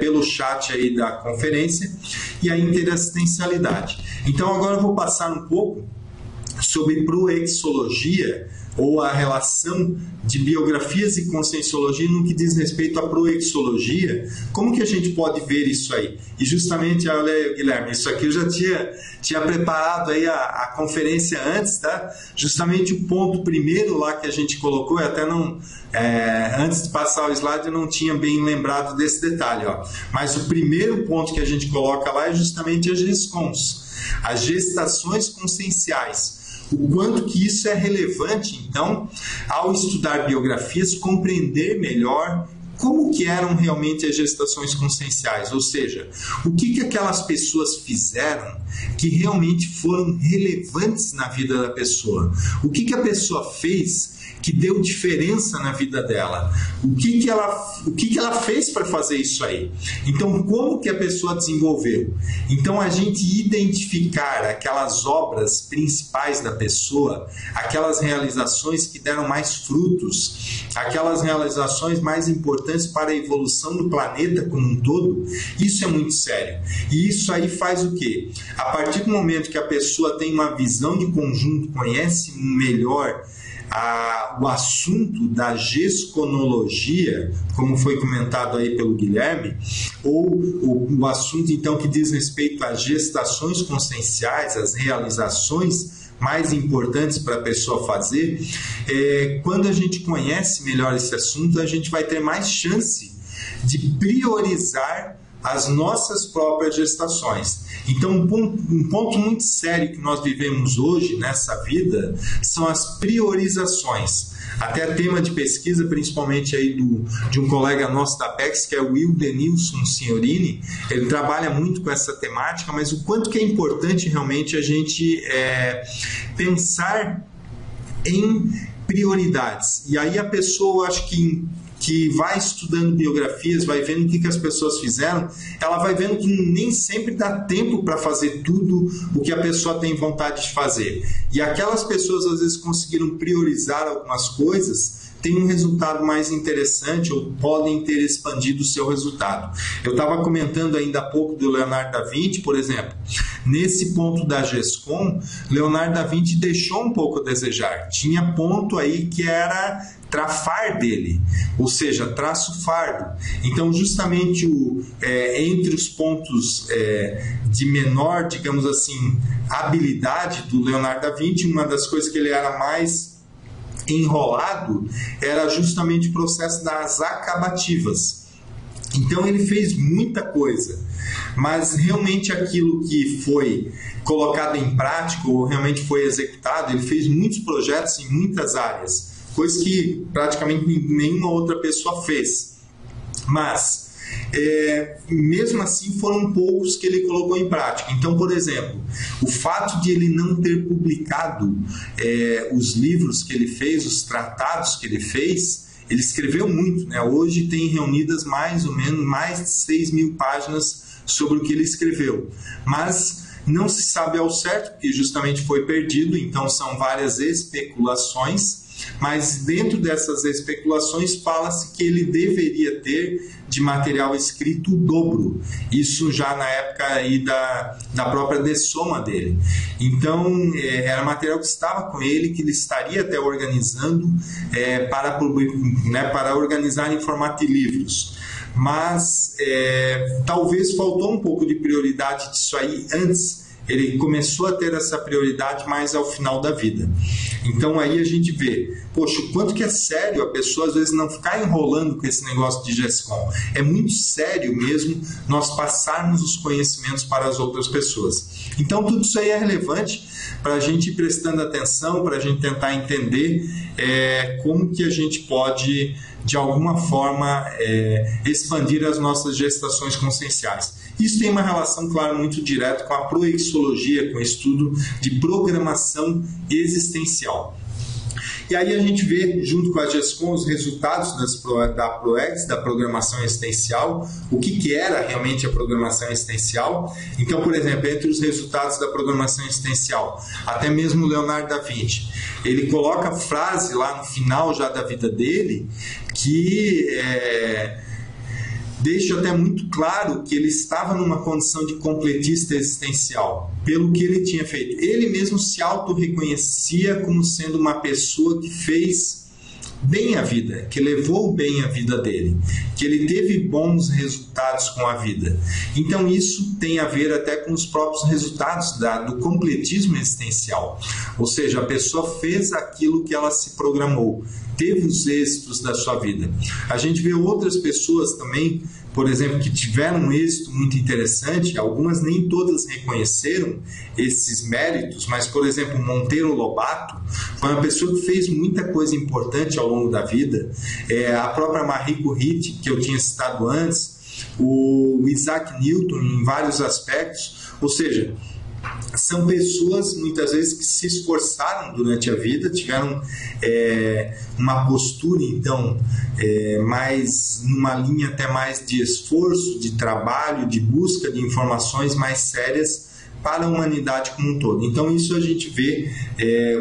pelo chat aí da conferência, e a interassistencialidade. Então agora eu vou passar um pouco sobre proexologia, ou a relação de biografias e conscienciologia no que diz respeito à proexologia. Como que a gente pode ver isso aí? E justamente, olha, Guilherme, isso aqui eu já tinha preparado aí a conferência antes, tá? Justamente o ponto primeiro lá que a gente colocou, eu até não, antes de passar o slide eu não tinha bem lembrado desse detalhe, ó. Mas o primeiro ponto que a gente coloca lá é justamente as GESCONs, as gestações conscienciais. O quanto que isso é relevante, então, ao estudar biografias, compreender melhor como que eram realmente as gestações conscienciais, ou seja, o que aquelas pessoas fizeram que realmente foram relevantes na vida da pessoa, o que a pessoa fez que deu diferença na vida dela, o que ela fez para fazer isso aí. Então, como que a pessoa desenvolveu? Então, a gente identificar aquelas obras principais da pessoa, aquelas realizações que deram mais frutos, aquelas realizações mais importantes para a evolução do planeta como um todo, isso é muito sério. E isso aí faz o quê? A partir do momento que a pessoa tem uma visão de conjunto, conhece melhor o assunto da gesconologia, como foi comentado aí pelo Guilherme, ou o assunto então que diz respeito às gestações conscienciais, as realizações mais importantes para a pessoa fazer, quando a gente conhece melhor esse assunto, a gente vai ter mais chance de priorizar as nossas próprias gestações. Então, um ponto muito sério que nós vivemos hoje nessa vida são as priorizações. Até tema de pesquisa, principalmente aí de um colega nosso da PEX, que é o Will Denilson Signorini, ele trabalha muito com essa temática, mas o quanto que é importante realmente a gente pensar em prioridades. E aí a pessoa, acho que vai estudando biografias, vai vendo o que as pessoas fizeram, ela vai vendo que nem sempre dá tempo para fazer tudo o que a pessoa tem vontade de fazer. E aquelas pessoas às vezes conseguiram priorizar algumas coisas, tem um resultado mais interessante ou podem ter expandido o seu resultado. Eu estava comentando ainda há pouco do Leonardo da Vinci, por exemplo. Nesse ponto da GESCON, Leonardo da Vinci deixou um pouco a desejar. Tinha ponto aí que era trafar dele, ou seja, traço fardo. Então, justamente entre os pontos de menor, digamos assim, habilidade do Leonardo da Vinci, uma das coisas que ele era mais enrolado era justamente o processo das acabativas. Então ele fez muita coisa, mas realmente aquilo que foi colocado em prática ou realmente foi executado, ele fez muitos projetos em muitas áreas, coisa que praticamente nenhuma outra pessoa fez. Mas mesmo assim foram poucos que ele colocou em prática. Então, por exemplo, o fato de ele não ter publicado os livros que ele fez, os tratados que ele fez, ele escreveu muito, né? Hoje tem reunidas mais ou menos mais de 6.000 páginas sobre o que ele escreveu, mas não se sabe ao certo, porque justamente foi perdido, então são várias especulações, mas dentro dessas especulações fala-se que ele deveria ter de material escrito o dobro, isso já na época aí da própria dessoma dele. Então era material que estava com ele, que ele estaria até organizando para organizar em formato de livros. Mas talvez faltou um pouco de prioridade disso aí antes. Ele começou a ter essa prioridade mais ao final da vida. Então aí a gente vê, poxa, o quanto que é sério a pessoa às vezes não ficar enrolando com esse negócio de GESCOM. É muito sério mesmo nós passarmos os conhecimentos para as outras pessoas. Então tudo isso aí é relevante para a gente ir prestando atenção, para a gente tentar entender como que a gente pode, de alguma forma, expandir as nossas gestações conscienciais. Isso tem uma relação, claro, muito direta com a proexologia, com o estudo de programação existencial. E aí a gente vê, junto com a GESCOM, os resultados da ProEx, da programação existencial, o que era realmente a programação existencial. Então, por exemplo, entre os resultados da programação existencial, até mesmo o Leonardo da Vinci, ele coloca a frase lá no final já da vida dele, que deixa até muito claro que ele estava numa condição de completista existencial, pelo que ele tinha feito. Ele mesmo se auto-reconhecia como sendo uma pessoa que fez bem a vida, que levou bem a vida dele, que ele teve bons resultados com a vida. Então isso tem a ver até com os próprios resultados do completismo existencial. Ou seja, a pessoa fez aquilo que ela se programou, teve os êxitos da sua vida. A gente vê outras pessoas também, por exemplo, que tiveram um êxito muito interessante, algumas nem todas reconheceram esses méritos, mas, por exemplo, Monteiro Lobato foi uma pessoa que fez muita coisa importante ao longo da vida. A própria Marie Curie, que eu tinha citado antes, o Isaac Newton em vários aspectos, ou seja, são pessoas muitas vezes que se esforçaram durante a vida, tiveram uma postura então mais numa linha até mais de esforço, de trabalho, de busca de informações mais sérias para a humanidade como um todo. Então isso a gente vê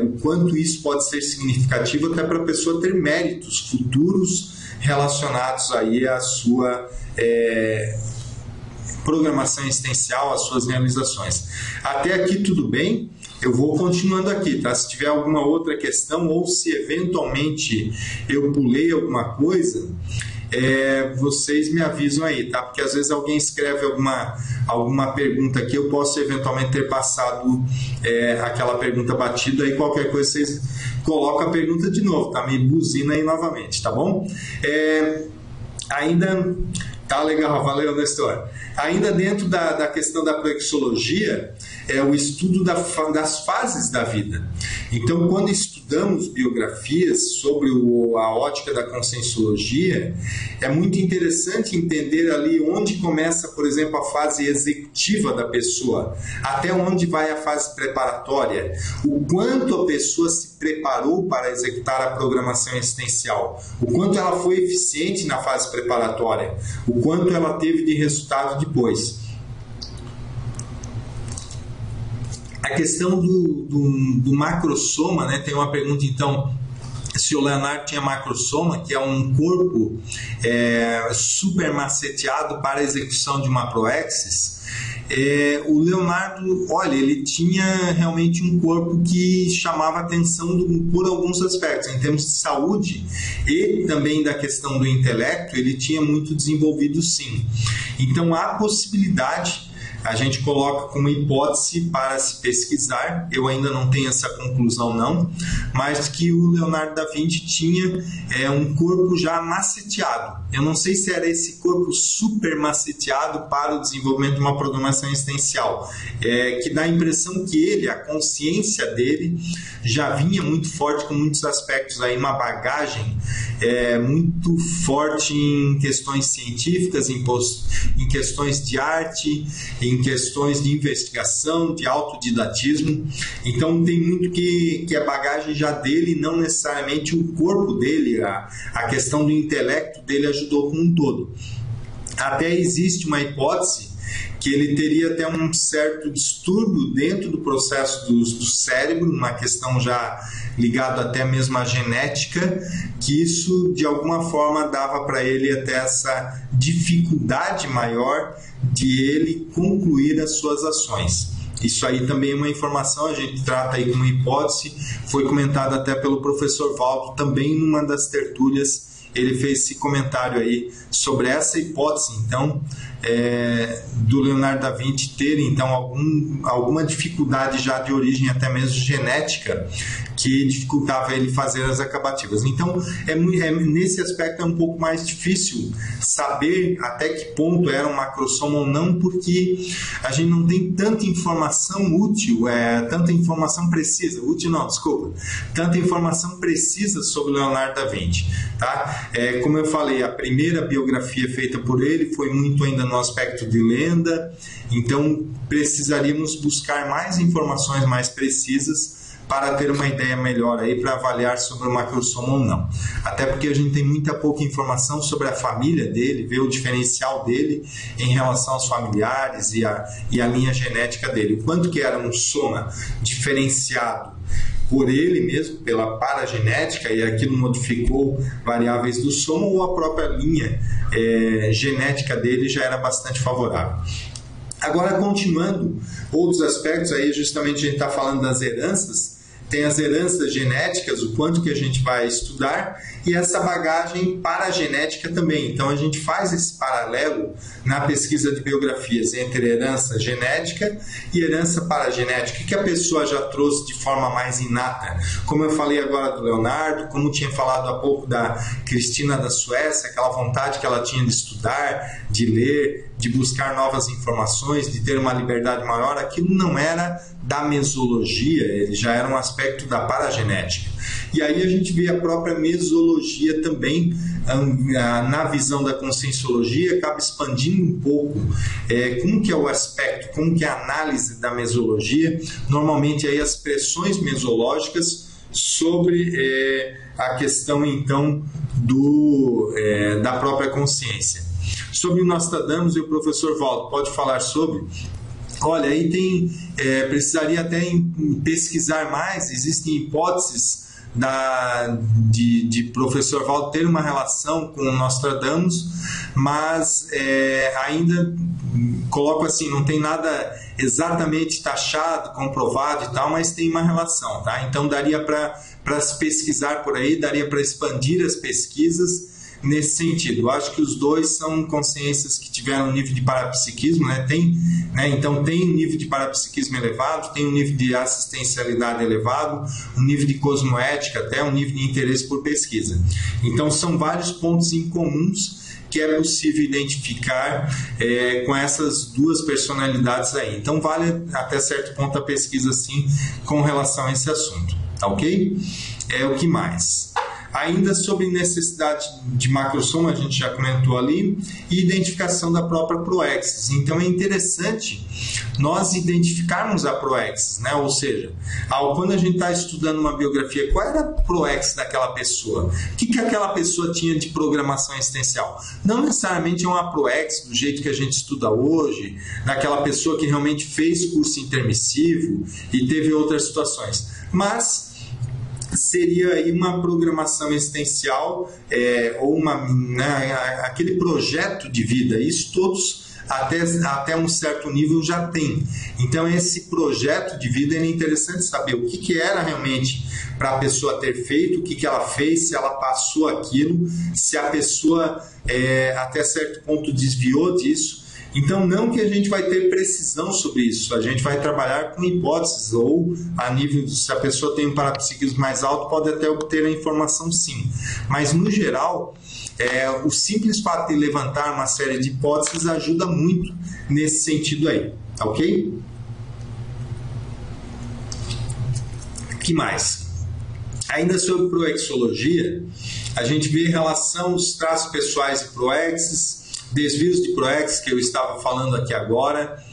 o quanto isso pode ser significativo até para a pessoa ter méritos futuros relacionados aí à sua programação existencial, as suas realizações. Até aqui tudo bem? Eu vou continuando aqui, tá? Se tiver alguma outra questão ou se eventualmente eu pulei alguma coisa, vocês me avisam aí, tá? Porque às vezes alguém escreve alguma pergunta aqui, eu posso eventualmente ter passado aquela pergunta batida, aí qualquer coisa vocês colocam a pergunta de novo, tá? Me buzina aí novamente, tá bom? Ainda... Tá legal, valeu, Nestor. Ainda dentro da questão da proexologia, o estudo das fases da vida. Então, quando estudamos biografias sobre a ótica da conscienciologia, é muito interessante entender ali onde começa, por exemplo, a fase executiva da pessoa, até onde vai a fase preparatória, o quanto a pessoa se preparou para executar a programação existencial, o quanto ela foi eficiente na fase preparatória, o quanto ela teve de resultado depois. A questão do macrosoma, né? Tem uma pergunta, então, se o Leonardo tinha macrosoma, que é um corpo super maceteado para a execução de uma proexis. O Leonardo, olha, ele tinha realmente um corpo que chamava atenção por alguns aspectos, em termos de saúde e também da questão do intelecto, ele tinha muito desenvolvido sim. Então há possibilidade a gente coloca como hipótese para se pesquisar, eu ainda não tenho essa conclusão não, mas que o Leonardo da Vinci tinha um corpo já maceteado. Eu não sei se era esse corpo super maceteado para o desenvolvimento de uma programação existencial, que dá a impressão que ele, a consciência dele, já vinha muito forte com muitos aspectos aí, uma bagagem muito forte em questões científicas, em questões de arte, em questões de investigação, de autodidatismo. Então tem muito que a bagagem já dele, não necessariamente o corpo dele, a questão do intelecto dele ajudou como um todo. Até existe uma hipótese que ele teria até um certo distúrbio dentro do processo do cérebro, uma questão já ligada até mesmo à genética, que isso de alguma forma dava para ele até essa dificuldade maior de ele concluir as suas ações. Isso aí também é uma informação, a gente trata aí como hipótese, foi comentado até pelo professor Valdo, também numa das tertúlias, ele fez esse comentário aí sobre essa hipótese, então, do Leonardo da Vinci ter, então, alguma dificuldade já de origem até mesmo genética, que dificultava ele fazer as acabativas. Então, nesse aspecto é um pouco mais difícil saber até que ponto era um macrossoma ou não, porque a gente não tem tanta informação útil, tanta informação precisa, útil não, desculpa, tanta informação precisa sobre Leonardo da Vinci, tá? Como eu falei, a primeira biografia feita por ele foi muito ainda no aspecto de lenda, então precisaríamos buscar mais informações mais precisas para ter uma ideia melhor aí para avaliar sobre o macrossoma ou não. Até porque a gente tem muita pouca informação sobre a família dele, ver o diferencial dele em relação aos familiares e a linha genética dele. O quanto que era um soma diferenciado por ele mesmo, pela paragenética, e aquilo modificou variáveis do soma, ou a própria linha genética dele já era bastante favorável. Agora, continuando, outros aspectos, aí justamente a gente está falando das heranças, tem as heranças genéticas, o quanto que a gente vai estudar, e essa bagagem paragenética também. Então a gente faz esse paralelo na pesquisa de biografias entre herança genética e herança paragenética, que a pessoa já trouxe de forma mais inata. Como eu falei agora do Leonardo, como tinha falado há pouco da Cristina da Suécia, aquela vontade que ela tinha de estudar, de ler, de buscar novas informações, de ter uma liberdade maior, aquilo não era da mesologia, ele já era um aspecto da paragenética. E aí a gente vê a própria mesologia também, na visão da conscienciologia, acaba expandindo um pouco como que é o aspecto, como que é a análise da mesologia, normalmente aí as pressões mesológicas sobre a questão então da própria consciência. Sobre o Nostradamus, e o professor Valdo pode falar sobre. Olha, aí precisaria até pesquisar mais, existem hipóteses de professor Valdo ter uma relação com o Nostradamus, mas ainda coloco assim, não tem nada exatamente taxado, comprovado e tal, mas tem uma relação, tá? Então daria para se pesquisar por aí, daria para expandir as pesquisas nesse sentido. Eu acho que os dois são consciências que tiveram um nível de parapsiquismo, né? Então tem um nível de parapsiquismo elevado, tem um nível de assistencialidade elevado, um nível de cosmoética, até um nível de interesse por pesquisa. Então são vários pontos em comuns que é possível identificar com essas duas personalidades aí. Então vale até certo ponto a pesquisa sim com relação a esse assunto, tá ok? O que mais? Ainda sobre necessidade de macrossoma, a gente já comentou ali, e identificação da própria proexis. Então é interessante nós identificarmos a proexis, né? Ou seja, quando a gente está estudando uma biografia, qual era a proexis daquela pessoa? O que aquela pessoa tinha de programação existencial? Não necessariamente é uma proexis do jeito que a gente estuda hoje, daquela pessoa que realmente fez curso intermissivo e teve outras situações, mas seria aí uma programação existencial ou aquele projeto de vida. Isso todos até um certo nível já tem. Então esse projeto de vida é interessante saber o que era realmente para a pessoa ter feito, o que ela fez, se ela passou aquilo, se a pessoa até certo ponto desviou disso. Então, não que a gente vai ter precisão sobre isso, a gente vai trabalhar com hipóteses, ou a nível, se a pessoa tem um parapsiquismo mais alto, pode até obter a informação sim. Mas, no geral, o simples fato de levantar uma série de hipóteses ajuda muito nesse sentido aí, ok? O que mais? Ainda sobre proexologia, a gente vê relação dos traços pessoais de proexes, desvios de proexes, que eu estava falando aqui agora,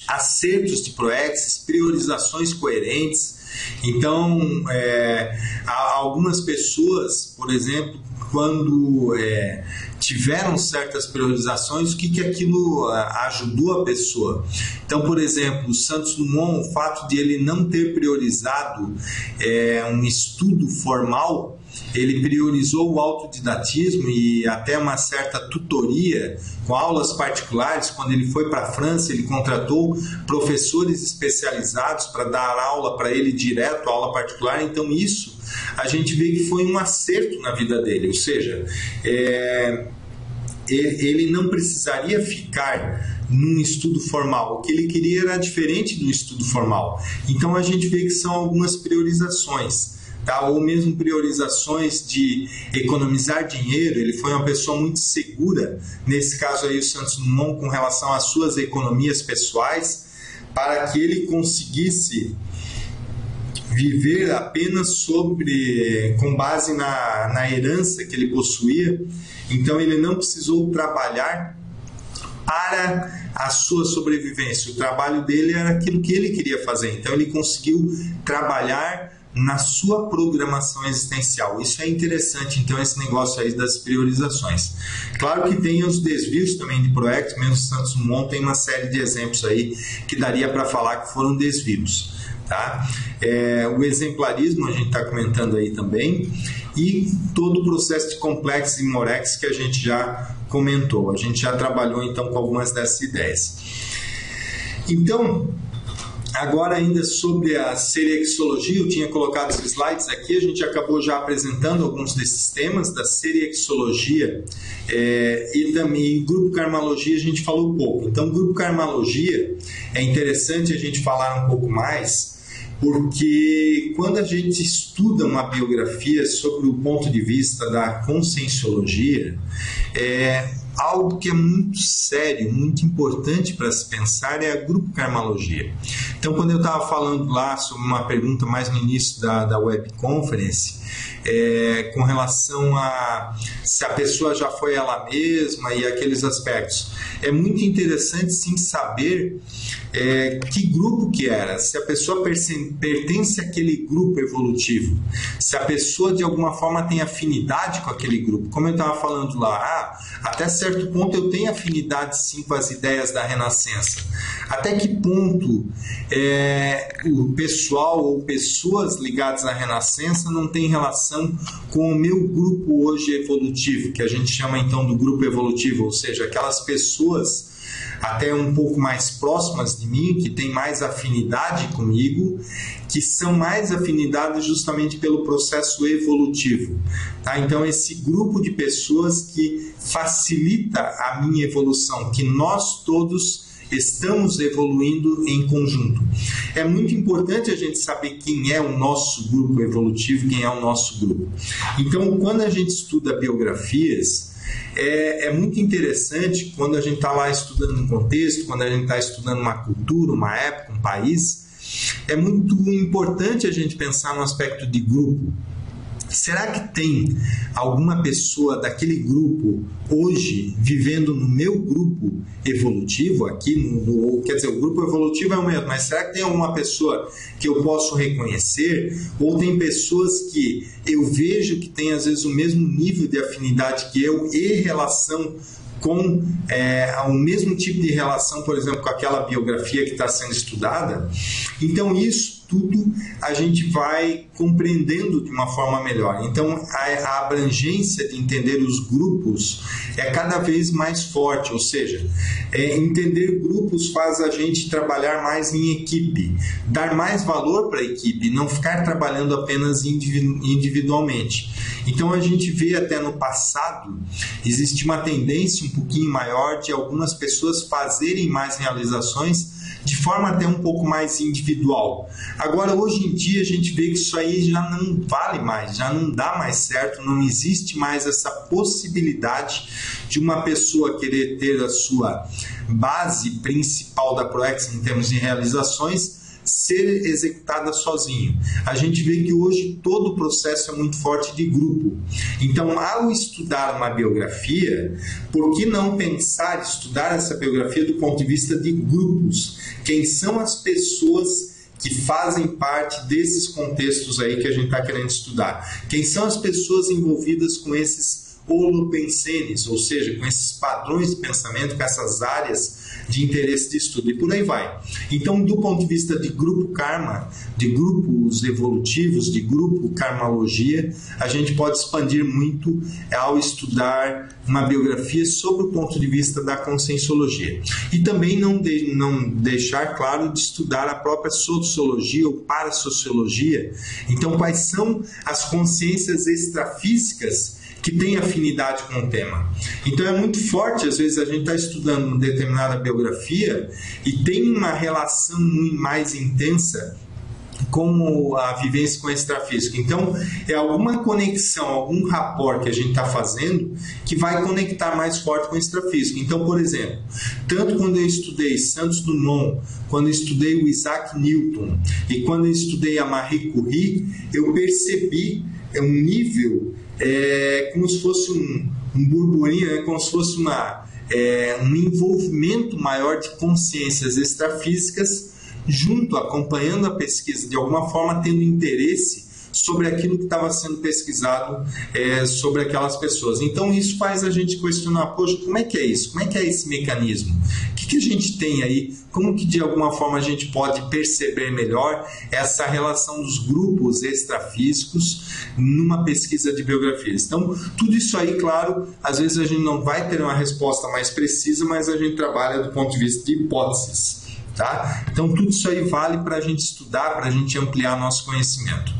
acertos de proexes, priorizações coerentes. Então, algumas pessoas, por exemplo, quando tiveram certas priorizações, o que aquilo ajudou a pessoa? Então, por exemplo, o Santos Dumont, o fato de ele não ter priorizado um estudo formal, ele priorizou o autodidatismo e até uma certa tutoria com aulas particulares. Quando ele foi para a França, ele contratou professores especializados para dar aula para ele direto, aula particular. Então isso a gente vê que foi um acerto na vida dele, ou seja, ele não precisaria ficar num estudo formal. O que ele queria era diferente do estudo formal. Então a gente vê que são algumas priorizações. Tá? Ou mesmo priorizações de economizar dinheiro. Ele foi uma pessoa muito segura, nesse caso aí o Santos Dumont, com relação às suas economias pessoais, para que ele conseguisse viver apenas com base na herança que ele possuía. Então ele não precisou trabalhar para a sua sobrevivência. O trabalho dele era aquilo que ele queria fazer. Então ele conseguiu trabalhar na sua programação existencial. Isso é interessante, então, esse negócio aí das priorizações. Claro que tem os desvios também de projetos, mesmo Santos Dumont tem uma série de exemplos aí que daria para falar que foram desvios. Tá? O exemplarismo a gente está comentando aí também, e todo o processo de complexo e morex que a gente já comentou. A gente já trabalhou então com algumas dessas ideias. Então, agora ainda sobre a seriexologia, eu tinha colocado os slides aqui, a gente acabou já apresentando alguns desses temas da seriexologia, e também grupo karmalogia a gente falou pouco. Então, grupo karmalogia é interessante a gente falar um pouco mais, porque quando a gente estuda uma biografia sobre o ponto de vista da conscienciologia, algo que é muito sério, muito importante para se pensar é a grupo karmalogia. Então, quando eu estava falando lá sobre uma pergunta mais no início da web conference, com relação a se a pessoa já foi ela mesma e aqueles aspectos, é muito interessante sim saber que grupo que era, se a pessoa pertence àquele grupo evolutivo, se a pessoa de alguma forma tem afinidade com aquele grupo. Como eu estava falando lá, até certo ponto eu tenho afinidade sim com as ideias da Renascença. Até que ponto o pessoal ou pessoas ligadas à Renascença não têm relação com o meu grupo hoje evolutivo, que a gente chama então do grupo evolutivo, ou seja, aquelas pessoas até um pouco mais próximas de mim, que têm mais afinidade comigo, que são mais afinidades justamente pelo processo evolutivo. Tá? Então, esse grupo de pessoas que facilita a minha evolução, que nós todos estamos evoluindo em conjunto. É muito importante a gente saber quem é o nosso grupo evolutivo, quem é o nosso grupo. Então, quando a gente estuda biografias, é muito interessante quando a gente está lá estudando um contexto, quando a gente está estudando uma cultura, uma época, um país, é muito importante a gente pensar no aspecto de grupo. Será que tem alguma pessoa daquele grupo hoje vivendo no meu grupo evolutivo aqui? Quer dizer, o grupo evolutivo é o mesmo, mas será que tem alguma pessoa que eu posso reconhecer? Ou tem pessoas que eu vejo que tem às vezes o mesmo nível de afinidade que eu e relação com o mesmo tipo de relação, por exemplo, com aquela biografia que está sendo estudada? Então isso tudo a gente vai compreendendo de uma forma melhor. Então, a abrangência de entender os grupos é cada vez mais forte, ou seja, entender grupos faz a gente trabalhar mais em equipe, dar mais valor para a equipe, não ficar trabalhando apenas individualmente. Então, a gente vê até no passado, existe uma tendência um pouquinho maior de algumas pessoas fazerem mais realizações de forma até um pouco mais individual. Agora, hoje em dia, a gente vê que isso aí já não vale mais, já não dá mais certo, não existe mais essa possibilidade de uma pessoa querer ter a sua base principal da ProEx em termos de realizações ser executada sozinho. A gente vê que hoje todo o processo é muito forte de grupo. Então, ao estudar uma biografia, por que não pensar, estudar essa biografia do ponto de vista de grupos? Quem são as pessoas que fazem parte desses contextos aí que a gente está querendo estudar? Quem são as pessoas envolvidas com esses holopensenes, ou seja, com esses padrões de pensamento, com essas áreas de interesse de estudo, e por aí vai. Então, do ponto de vista de grupo karma, de grupos evolutivos, de grupo karmalogia, a gente pode expandir muito ao estudar uma biografia sob o ponto de vista da conscienciologia. E também não deixar claro de estudar a própria sociologia ou parasociologia. Então, quais são as consciências extrafísicas que tem afinidade com o tema. Então é muito forte, às vezes a gente está estudando uma determinada biografia e tem uma relação mais intensa com a vivência com o extrafísico. Então é alguma conexão, algum rapport que a gente está fazendo que vai conectar mais forte com o extrafísico. Então, por exemplo, tanto quando eu estudei Santos Dumont, quando eu estudei o Isaac Newton e quando eu estudei a Marie Curie, eu percebi um nível como se fosse um burburinho, como se fosse um envolvimento maior de consciências extrafísicas junto, acompanhando a pesquisa, de alguma forma tendo interesse sobre aquilo que estava sendo pesquisado sobre aquelas pessoas. Então isso faz a gente questionar, poxa, como é que é isso? Como é que é esse mecanismo? O que a gente tem aí? Como que de alguma forma a gente pode perceber melhor essa relação dos grupos extrafísicos numa pesquisa de biografias? Então, tudo isso aí, claro, às vezes a gente não vai ter uma resposta mais precisa, mas a gente trabalha do ponto de vista de hipóteses. Tá? Então, tudo isso aí vale para a gente estudar, para a gente ampliar nosso conhecimento.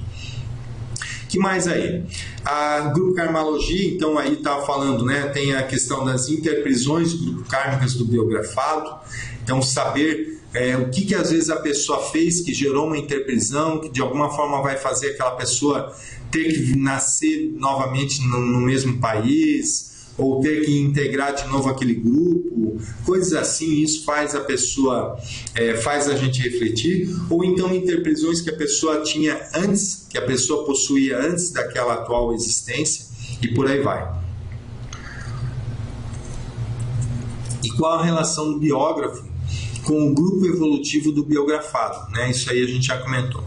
Que mais aí? A grupo karmalogia, então aí está falando, né? Tem a questão das interprisões do grupo kármicas do biografado. Então saber o que às vezes a pessoa fez que gerou uma interprisão, que de alguma forma vai fazer aquela pessoa ter que nascer novamente no mesmo país, ou ter que integrar de novo aquele grupo, coisas assim. Isso faz a pessoa, faz a gente refletir, ou então interprisões que a pessoa tinha antes, que a pessoa possuía antes daquela atual existência, e por aí vai. E qual a relação do biógrafo com o grupo evolutivo do biografado, né? Isso aí a gente já comentou.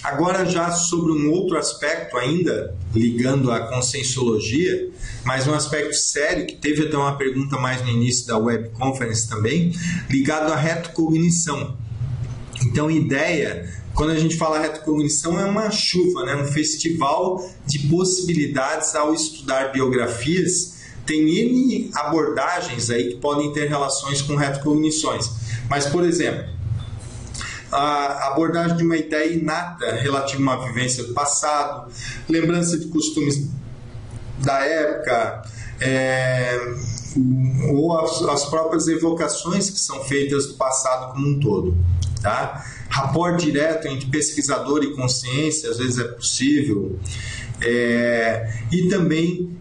Agora já sobre um outro aspecto ainda, ligando à conscienciologia, mas um aspecto sério, que teve até uma pergunta mais no início da web conference também, ligado à retrocognição. Então a ideia, quando a gente fala retrocognição, é uma chuva, né? Um festival de possibilidades ao estudar biografias. Tem N abordagens aí que podem ter relações com retrocognições. Mas, por exemplo, a abordagem de uma ideia inata relativa a uma vivência do passado, lembrança de costumes da época, ou as próprias evocações que são feitas do passado como um todo. Tá? Rapport direto entre pesquisador e consciência, às vezes é possível, e também,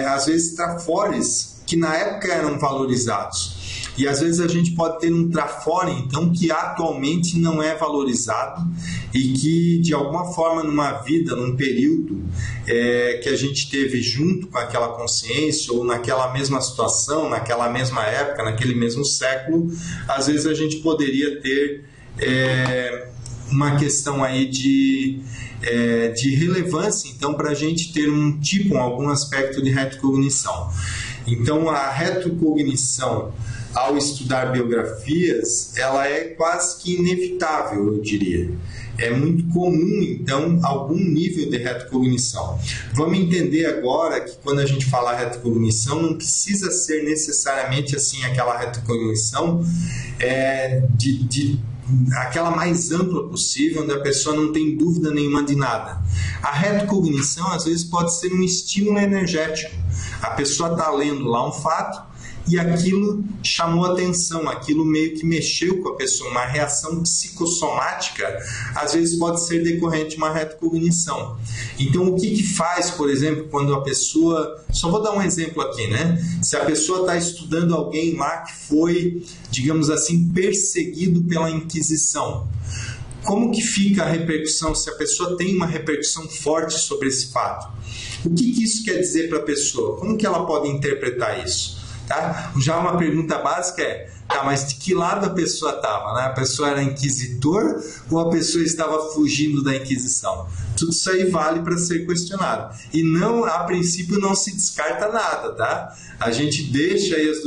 às vezes, trafores que na época eram valorizados. E às vezes a gente pode ter um trafore, então, que atualmente não é valorizado e que, de alguma forma, numa vida, num período que a gente teve junto com aquela consciência ou naquela mesma situação, naquela mesma época, naquele mesmo século, às vezes a gente poderia ter uma questão aí de relevância, então, para a gente ter algum aspecto de retrocognição. Então, a retrocognição ao estudar biografias, ela é quase que inevitável, eu diria. É muito comum, então, algum nível de retrocognição. Vamos entender agora que quando a gente fala retrocognição, não precisa ser necessariamente assim aquela retrocognição aquela mais ampla possível, onde a pessoa não tem dúvida nenhuma de nada. A retrocognição, às vezes, pode ser um estímulo energético. A pessoa está lendo lá um fato e aquilo chamou atenção, aquilo meio que mexeu com a pessoa, uma reação psicossomática, às vezes pode ser decorrente de uma retrocognição. Então, o que faz, por exemplo, quando a pessoa... Só vou dar um exemplo aqui, né? Se a pessoa está estudando alguém lá que foi, digamos assim, perseguido pela Inquisição, como que fica a repercussão, se a pessoa tem uma repercussão forte sobre esse fato? O que isso quer dizer para a pessoa? Como que ela pode interpretar isso? Tá? Já uma pergunta básica é, mas de que lado a pessoa estava? Né? A pessoa era inquisitor ou a pessoa estava fugindo da Inquisição? Tudo isso aí vale para ser questionado. E não, a princípio não se descarta nada, tá? A gente deixa aí as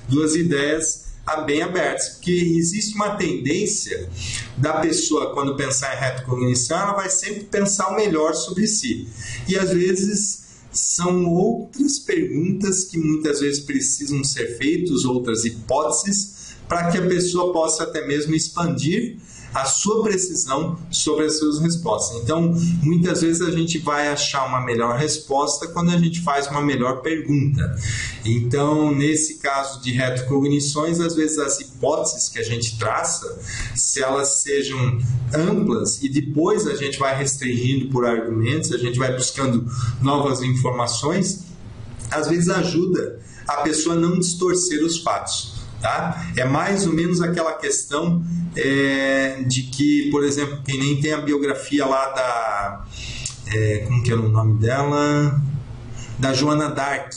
duas ideias bem abertas, porque existe uma tendência da pessoa, quando pensar em retrocognição, ela vai sempre pensar o melhor sobre si. E às vezes são outras perguntas que muitas vezes precisam ser feitas, outras hipóteses, para que a pessoa possa até mesmo expandir a sua precisão sobre as suas respostas. Então, muitas vezes a gente vai achar uma melhor resposta quando a gente faz uma melhor pergunta. Então, nesse caso de retrocognições, às vezes as hipóteses que a gente traça, se elas sejam amplas e depois a gente vai restringindo por argumentos, a gente vai buscando novas informações, às vezes ajuda a pessoa a não distorcer os fatos. Tá? É mais ou menos aquela questão de que, por exemplo, quem nem tem a biografia lá da... como que era o nome dela? Da Joana d'Arc.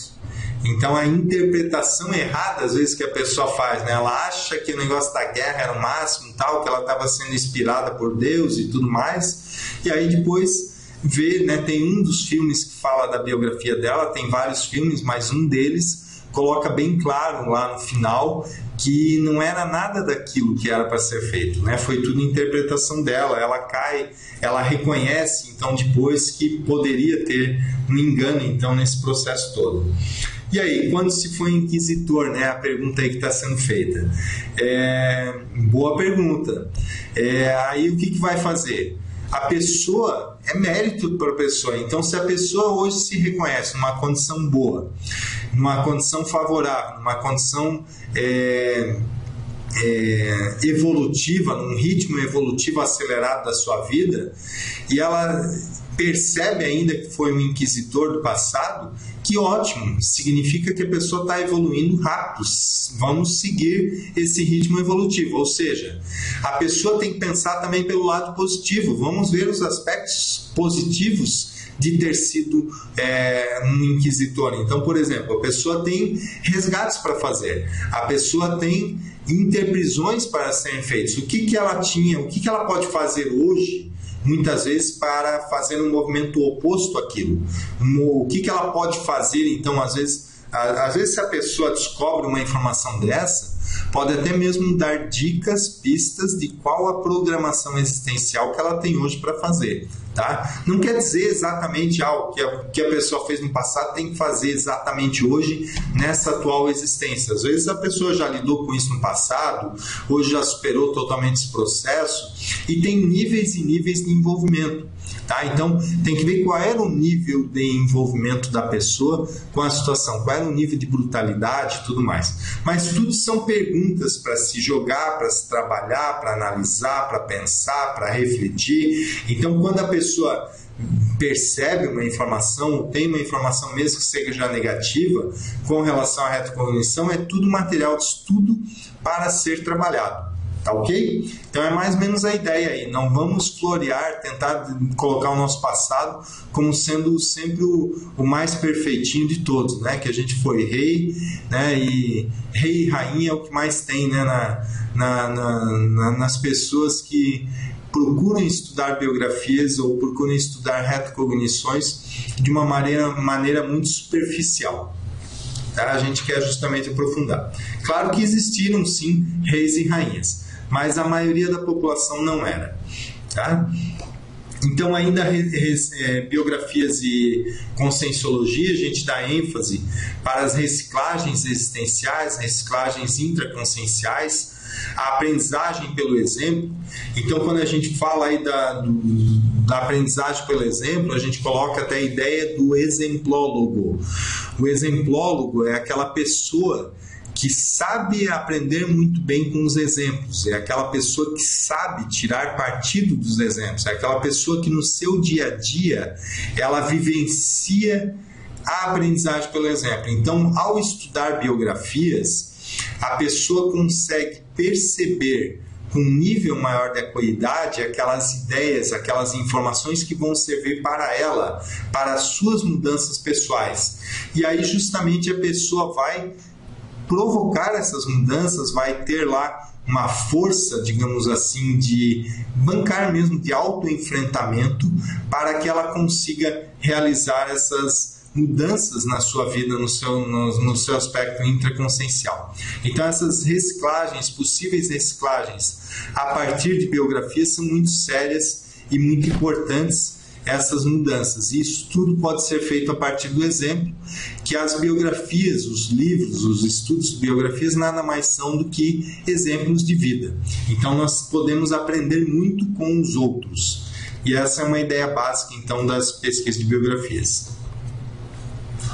Então, a interpretação errada, às vezes, que a pessoa faz, né? Ela acha que o negócio da guerra era o máximo, tal, que ela estava sendo inspirada por Deus e tudo mais, e aí depois vê, né? Tem um dos filmes que fala da biografia dela, tem vários filmes, mas um deles coloca bem claro lá no final que não era nada daquilo que era para ser feito, né? Foi tudo interpretação dela, ela cai, ela reconhece então depois que poderia ter um engano então nesse processo todo. E aí, quando se foi inquisitor, né? A pergunta aí que está sendo feita. Boa pergunta. Aí o que vai fazer? A pessoa, é mérito para a pessoa. Então, se a pessoa hoje se reconhece numa condição boa, numa condição favorável, numa condição evolutiva, num ritmo evolutivo acelerado da sua vida, e ela percebe ainda que foi um inquisitor do passado, que ótimo, significa que a pessoa está evoluindo rápido, vamos seguir esse ritmo evolutivo, ou seja, a pessoa tem que pensar também pelo lado positivo, vamos ver os aspectos positivos de ter sido um inquisitor. Então, por exemplo, a pessoa tem resgates para fazer, a pessoa tem interprisões para serem feitas, o que ela tinha, o que ela pode fazer hoje, muitas vezes, para fazer um movimento oposto àquilo. O que ela pode fazer, então, às vezes, se a pessoa descobre uma informação dessa, pode até mesmo dar dicas, pistas de qual a programação existencial que ela tem hoje para fazer. Tá? Não quer dizer exatamente algo que a pessoa fez no passado tem que fazer exatamente hoje nessa atual existência. Às vezes a pessoa já lidou com isso no passado, hoje já superou totalmente esse processo e tem níveis e níveis de envolvimento. Tá? Então tem que ver qual era o nível de envolvimento da pessoa com a situação, qual era o nível de brutalidade e tudo mais. Mas tudo são perguntas para se jogar, para se trabalhar, para analisar, para pensar, para refletir. Então quando a pessoa percebe uma informação, ou tem uma informação mesmo que seja negativa com relação à retrocognição, é tudo material de estudo para ser trabalhado. Tá ok? Então é mais ou menos a ideia aí. Não vamos florear, tentar colocar o nosso passado como sendo sempre o mais perfeitinho de todos, né? Que a gente foi rei, né? E rei e rainha é o que mais tem, né? Nas pessoas que procuram estudar biografias ou procuram estudar retrocognições de uma maneira muito superficial. tá? A gente quer justamente aprofundar. Claro que existiram sim reis e rainhas, mas a maioria da população não era, tá? Então, ainda biografias e conscienciologia, a gente dá ênfase para as reciclagens existenciais, reciclagens intraconscienciais, a aprendizagem pelo exemplo. Então, quando a gente fala aí da aprendizagem pelo exemplo, a gente coloca até a ideia do exemplólogo. O exemplólogo é aquela pessoa que sabe aprender muito bem com os exemplos, é aquela pessoa que sabe tirar partido dos exemplos, é aquela pessoa que no seu dia a dia ela vivencia a aprendizagem pelo exemplo. Então, ao estudar biografias, a pessoa consegue perceber com um nível maior de acuidade aquelas ideias, aquelas informações que vão servir para ela, para as suas mudanças pessoais. E aí justamente a pessoa vai provocar essas mudanças, vai ter lá uma força, digamos assim, de bancar mesmo, de autoenfrentamento, para que ela consiga realizar essas mudanças na sua vida, no seu aspecto intraconsciencial. Então, essas reciclagens, possíveis reciclagens a partir de biografias são muito sérias e muito importantes, essas mudanças. E isso tudo pode ser feito a partir do exemplo, que as biografias, os livros, os estudos de biografias nada mais são do que exemplos de vida. Então nós podemos aprender muito com os outros. E essa é uma ideia básica então das pesquisas de biografias.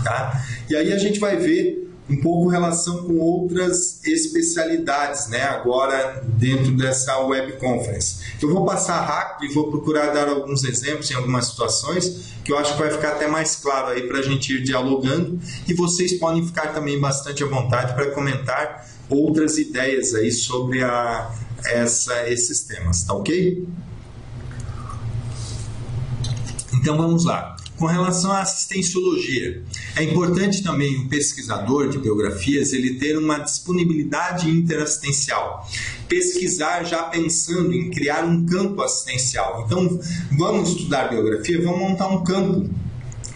Tá? E aí a gente vai ver um pouco relação com outras especialidades, né? Agora dentro dessa web conference. Eu vou passar rápido e vou procurar dar alguns exemplos em algumas situações que eu acho que vai ficar até mais claro aí para a gente ir dialogando, e vocês podem ficar também bastante à vontade para comentar outras ideias aí sobre esses temas, tá ok? Então vamos lá. Com relação à assistenciologia, é importante também o pesquisador de biografias ele ter uma disponibilidade interassistencial. Pesquisar já pensando em criar um campo assistencial. Então, vamos estudar biografia, vamos montar um campo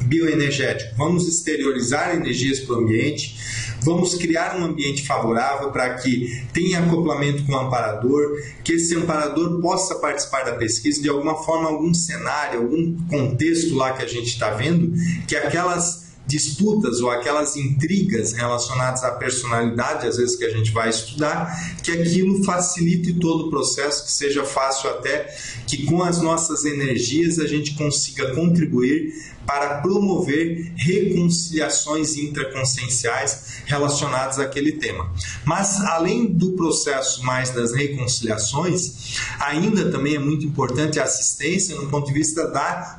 bioenergético, vamos exteriorizar energias para o ambiente, vamos criar um ambiente favorável para que tenha acoplamento com o amparador, que esse amparador possa participar da pesquisa de alguma forma, algum cenário, algum contexto lá que a gente está vendo, que aquelas disputas ou aquelas intrigas relacionadas à personalidade, às vezes que a gente vai estudar, que aquilo facilite todo o processo, que seja fácil até que com as nossas energias a gente consiga contribuir para promover reconciliações intraconscienciais relacionadas àquele tema. Mas, além do processo mais das reconciliações, ainda também é muito importante a assistência no ponto de vista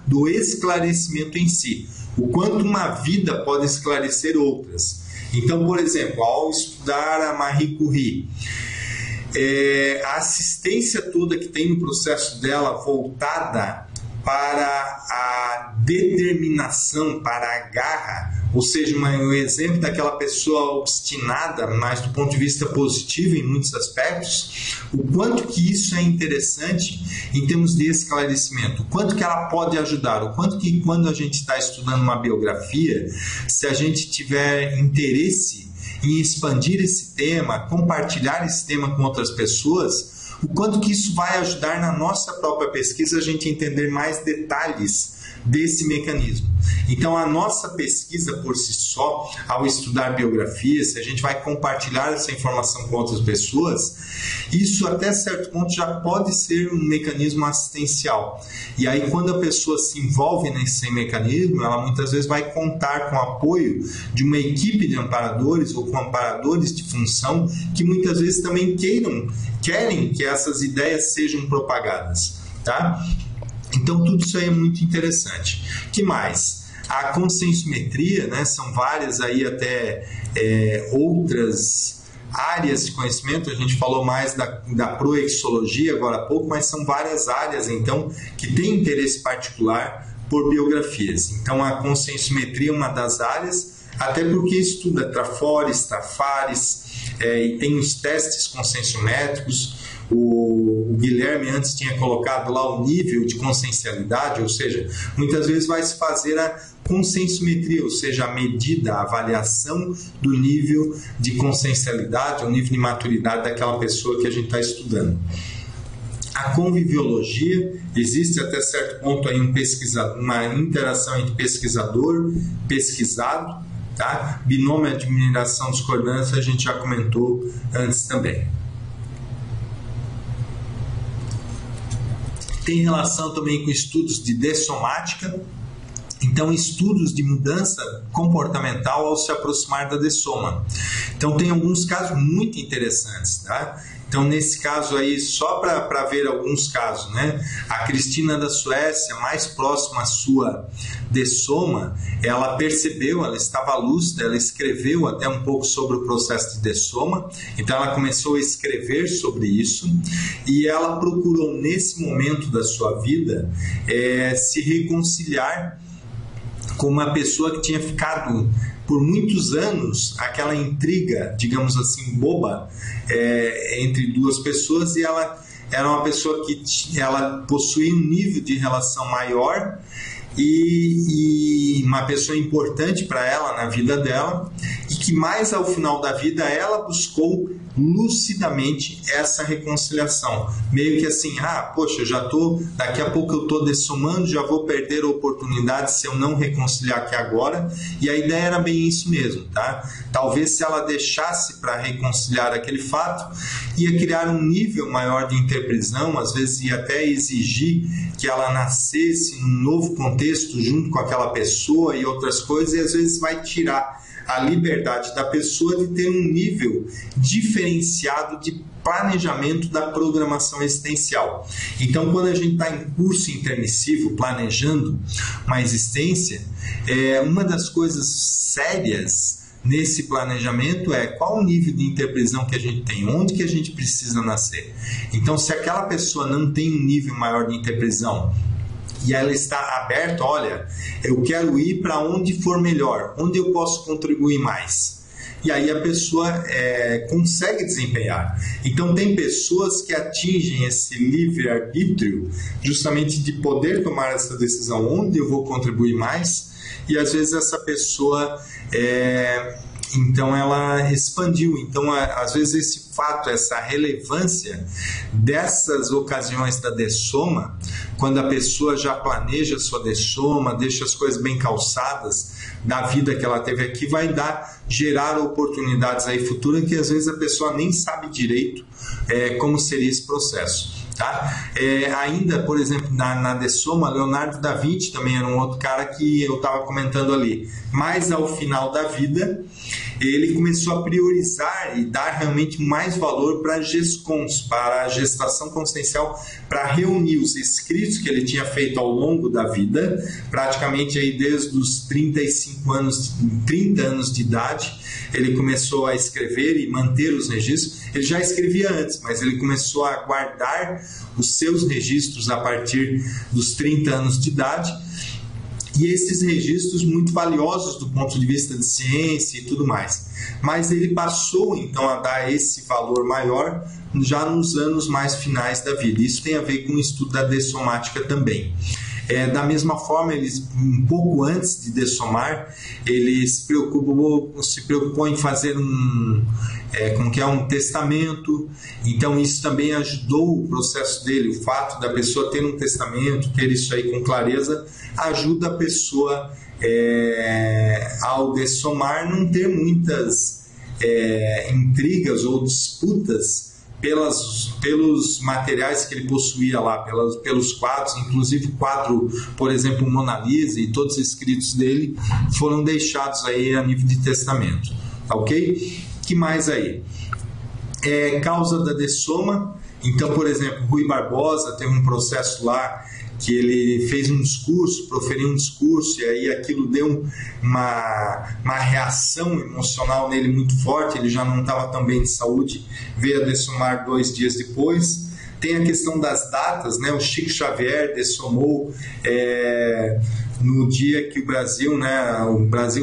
do esclarecimento em si. O quanto uma vida pode esclarecer outras. Então, por exemplo, ao estudar a Marie Curie, a assistência toda que tem no processo dela voltada para a determinação, para a garra, ou seja, um exemplo daquela pessoa obstinada, mas do ponto de vista positivo em muitos aspectos, o quanto que isso é interessante em termos de esclarecimento, o quanto que ela pode ajudar, o quanto que quando a gente está estudando uma biografia, se a gente tiver interesse em expandir esse tema, compartilhar esse tema com outras pessoas, o quanto que isso vai ajudar na nossa própria pesquisa a gente entender mais detalhes desse mecanismo. Então, a nossa pesquisa por si só, ao estudar biografias, se a gente vai compartilhar essa informação com outras pessoas, isso até certo ponto já pode ser um mecanismo assistencial. E aí, quando a pessoa se envolve nesse mecanismo, ela muitas vezes vai contar com o apoio de uma equipe de amparadores ou com amparadores de função que muitas vezes também querem que essas ideias sejam propagadas, tá? Então, tudo isso aí é muito interessante. Que mais? A conscienciometria, né? São várias aí até outras áreas de conhecimento. A gente falou mais da proexologia agora há pouco, mas são várias áreas, então, que têm interesse particular por biografias. Então, a conscienciometria é uma das áreas, até porque estuda trafores, trafares, e tem os testes conscienciométricos. O Guilherme antes tinha colocado lá o nível de consciencialidade, ou seja, muitas vezes vai se fazer a Consensometria, ou seja, a medida, a avaliação do nível de consciencialidade, o nível de maturidade daquela pessoa que a gente está estudando. A conviviologia, existe até certo ponto aí uma interação entre pesquisador e pesquisado, tá? Binômio, admiração, discordância, a gente já comentou antes também. Tem relação também com estudos de dessomática, então estudos de mudança comportamental ao se aproximar da dessoma. Então tem alguns casos muito interessantes, tá? Então nesse caso aí, só para ver alguns casos, né? A Cristina da Suécia, mais próxima à sua dessoma, ela percebeu, ela estava lúcida, ela escreveu até um pouco sobre o processo de dessoma, então ela começou a escrever sobre isso e ela procurou nesse momento da sua vida se reconciliar com uma pessoa que tinha ficado por muitos anos aquela intriga, digamos assim, boba, entre duas pessoas, e ela era uma pessoa que ela possuía um nível de relação maior e uma pessoa importante para ela na vida dela, e que mais ao final da vida ela buscou lucidamente essa reconciliação, meio que assim, poxa, daqui a pouco eu estou dessomando, já vou perder a oportunidade se eu não reconciliar aqui agora, e a ideia era bem isso mesmo, tá? Talvez se ela deixasse para reconciliar aquele fato, ia criar um nível maior de interprisão, às vezes ia até exigir que ela nascesse num novo contexto junto com aquela pessoa e outras coisas, e às vezes vai tirar a liberdade da pessoa de ter um nível diferenciado de planejamento da programação existencial. Então, quando a gente está em curso intermissivo, planejando uma existência, uma das coisas sérias nesse planejamento qual o nível de interprisão que a gente tem, onde que a gente precisa nascer. Então, se aquela pessoa não tem um nível maior de interprisão, e ela está aberta, olha, eu quero ir para onde for melhor, onde eu posso contribuir mais. E aí a pessoa consegue desempenhar. Então tem pessoas que atingem esse livre-arbítrio justamente de poder tomar essa decisão, onde eu vou contribuir mais, e às vezes essa pessoa então ela expandiu. Então às vezes esse fato, essa relevância dessas ocasiões da dessoma, quando a pessoa já planeja a sua dessoma, deixa as coisas bem calçadas da vida que ela teve aqui, vai gerar oportunidades aí futuras que às vezes a pessoa nem sabe direito como seria esse processo. Tá? Ainda, por exemplo, na dessoma, Leonardo da Vinci também era um outro cara que eu estava comentando ali. Mas ao final da vida, ele começou a priorizar e dar realmente mais valor para GESCONS, para a gestação consciencial, para reunir os escritos que ele tinha feito ao longo da vida, praticamente aí desde os 35 anos, 30 anos de idade, ele começou a escrever e manter os registros. Ele já escrevia antes, mas ele começou a guardar os seus registros a partir dos 30 anos de idade. E esses registros muito valiosos do ponto de vista de ciência e tudo mais. Mas ele passou então a dar esse valor maior já nos anos mais finais da vida. Isso tem a ver com o estudo da dessomática também. Da mesma forma, eles, um pouco antes de dessomar, ele se preocupou em fazer um testamento. Então isso também ajudou o processo dele. O fato da pessoa ter um testamento, ter isso aí com clareza, ajuda a pessoa ao dessomar não ter muitas intrigas ou disputas pelos materiais que ele possuía lá, pelos quadros. Inclusive o quadro, por exemplo, Mona Lisa e todos os escritos dele foram deixados aí a nível de testamento, tá ok? Que mais aí? Causa da dessoma. Então, por exemplo, Rui Barbosa teve um processo lá que ele fez um discurso, proferiu um discurso, e aí aquilo deu uma reação emocional nele muito forte. Ele já não estava tão bem de saúde, veio a dessomar 2 dias depois. Tem a questão das datas, né? O Chico Xavier dessomou no dia que o Brasil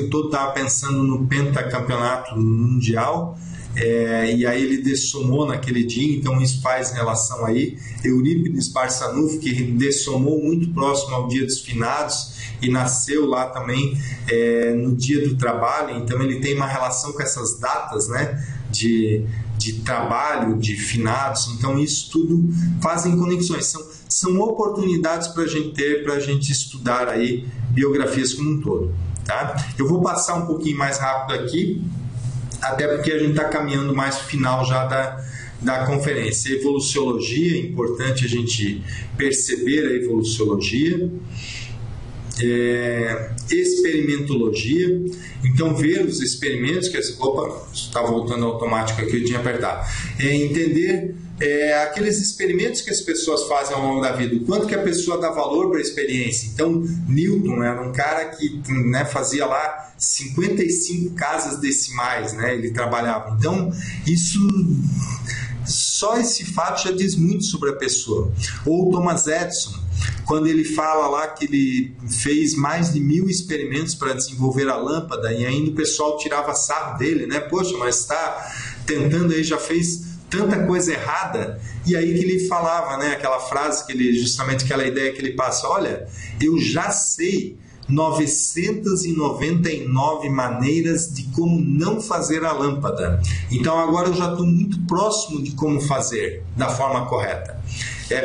todo estava pensando no pentacampeonato mundial. E aí ele dessomou naquele dia, então isso faz relação aí. Eurípides Barçanufo, que dessomou muito próximo ao dia dos finados, e nasceu lá também no Dia do Trabalho, então ele tem uma relação com essas datas, né, de trabalho, de finados, então isso tudo fazem conexões, são oportunidades para a gente ter, para a gente estudar aí biografias como um todo, tá? Eu vou passar um pouquinho mais rápido aqui, até porque a gente está caminhando mais para o final já da conferência. Evoluciologia, é importante a gente perceber a evoluciologia. Experimentologia, então ver os experimentos está voltando automático aqui, eu tinha apertado, entender aqueles experimentos que as pessoas fazem ao longo da vida, o quanto que a pessoa dá valor para a experiência. Então Newton era um cara que, né, fazia lá 55 casas decimais, né, ele trabalhava, então isso, só esse fato já diz muito sobre a pessoa. Ou Thomas Edison, quando ele fala lá que ele fez mais de 1000 experimentos para desenvolver a lâmpada, e ainda o pessoal tirava sarro dele, né? Poxa, mas está tentando aí, já fez tanta coisa errada. E aí que ele falava, né? Aquela frase, justamente aquela ideia que ele passa: olha, eu já sei 999 maneiras de como não fazer a lâmpada. Então agora eu já estou muito próximo de como fazer da forma correta.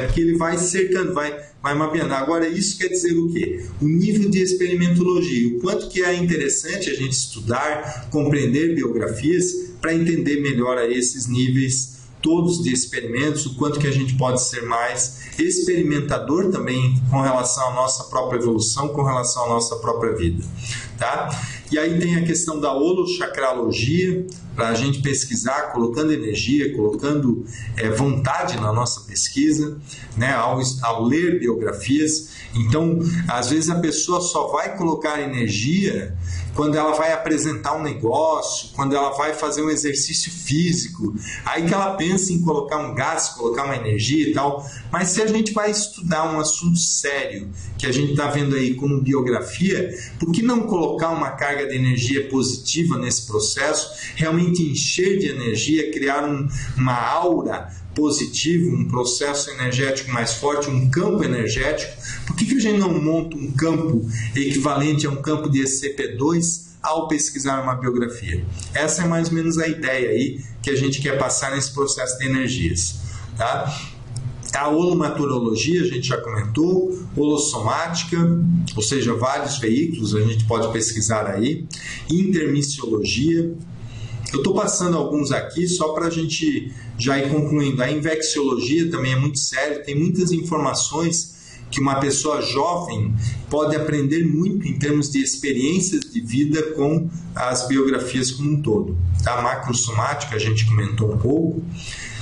Porque ele vai cercando, vai mapeando. Agora isso quer dizer o quê? O nível de experimentologia, o quanto que é interessante a gente estudar, compreender biografias para entender melhor a esses níveis todos de experimentos, o quanto que a gente pode ser mais experimentador também com relação à nossa própria evolução, com relação à nossa própria vida, tá? E aí tem a questão da holochakralogia, para a gente pesquisar, colocando energia, colocando vontade na nossa pesquisa, né, ao ler biografias. Então, às vezes a pessoa só vai colocar energia quando ela vai apresentar um negócio, quando ela vai fazer um exercício físico, aí que ela pensa em colocar um gás, colocar uma energia e tal. Mas se a gente vai estudar um assunto sério, que a gente está vendo aí como biografia, por que não colocar uma carga de energia positiva nesse processo, realmente encher de energia, criar uma aura positivo, um processo energético mais forte, um campo energético? Por que a gente não monta um campo equivalente a um campo de SCP-2 ao pesquisar uma biografia? Essa é mais ou menos a ideia aí que a gente quer passar nesse processo de energias, tá? A holomaturologia, a gente já comentou, holossomática, ou seja, vários veículos a gente pode pesquisar aí. Intermissiologia, eu estou passando alguns aqui só para a gente já ir concluindo. A invexiologia também é muito sério, tem muitas informações que uma pessoa jovem pode aprender muito em termos de experiências de vida com as biografias como um todo. A macrosomática a gente comentou um pouco.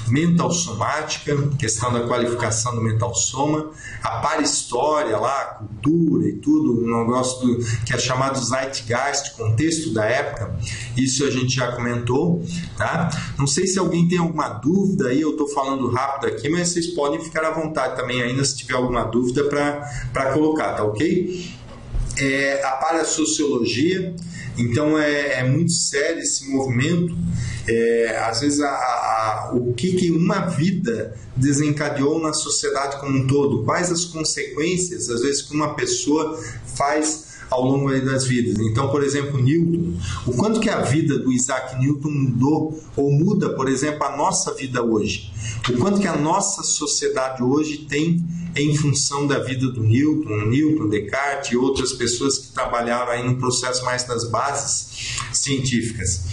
Mental somática, questão da qualificação do mental soma, a parhistória lá, a cultura e tudo, um negócio que é chamado Zeitgeist, contexto da época, isso a gente já comentou, tá? Não sei se alguém tem alguma dúvida aí, eu estou falando rápido aqui, mas vocês podem ficar à vontade também ainda se tiver alguma dúvida para colocar, tá ok? A parasociologia, então é muito sério esse movimento. Às vezes o que uma vida desencadeou na sociedade como um todo, quais as consequências às vezes que uma pessoa faz ao longo das vidas. Então, por exemplo, Newton, o quanto que a vida do Isaac Newton mudou ou muda, por exemplo, a nossa vida hoje, o quanto que a nossa sociedade hoje tem em função da vida do Newton, Descartes e outras pessoas que trabalharam aí no processo mais das bases científicas.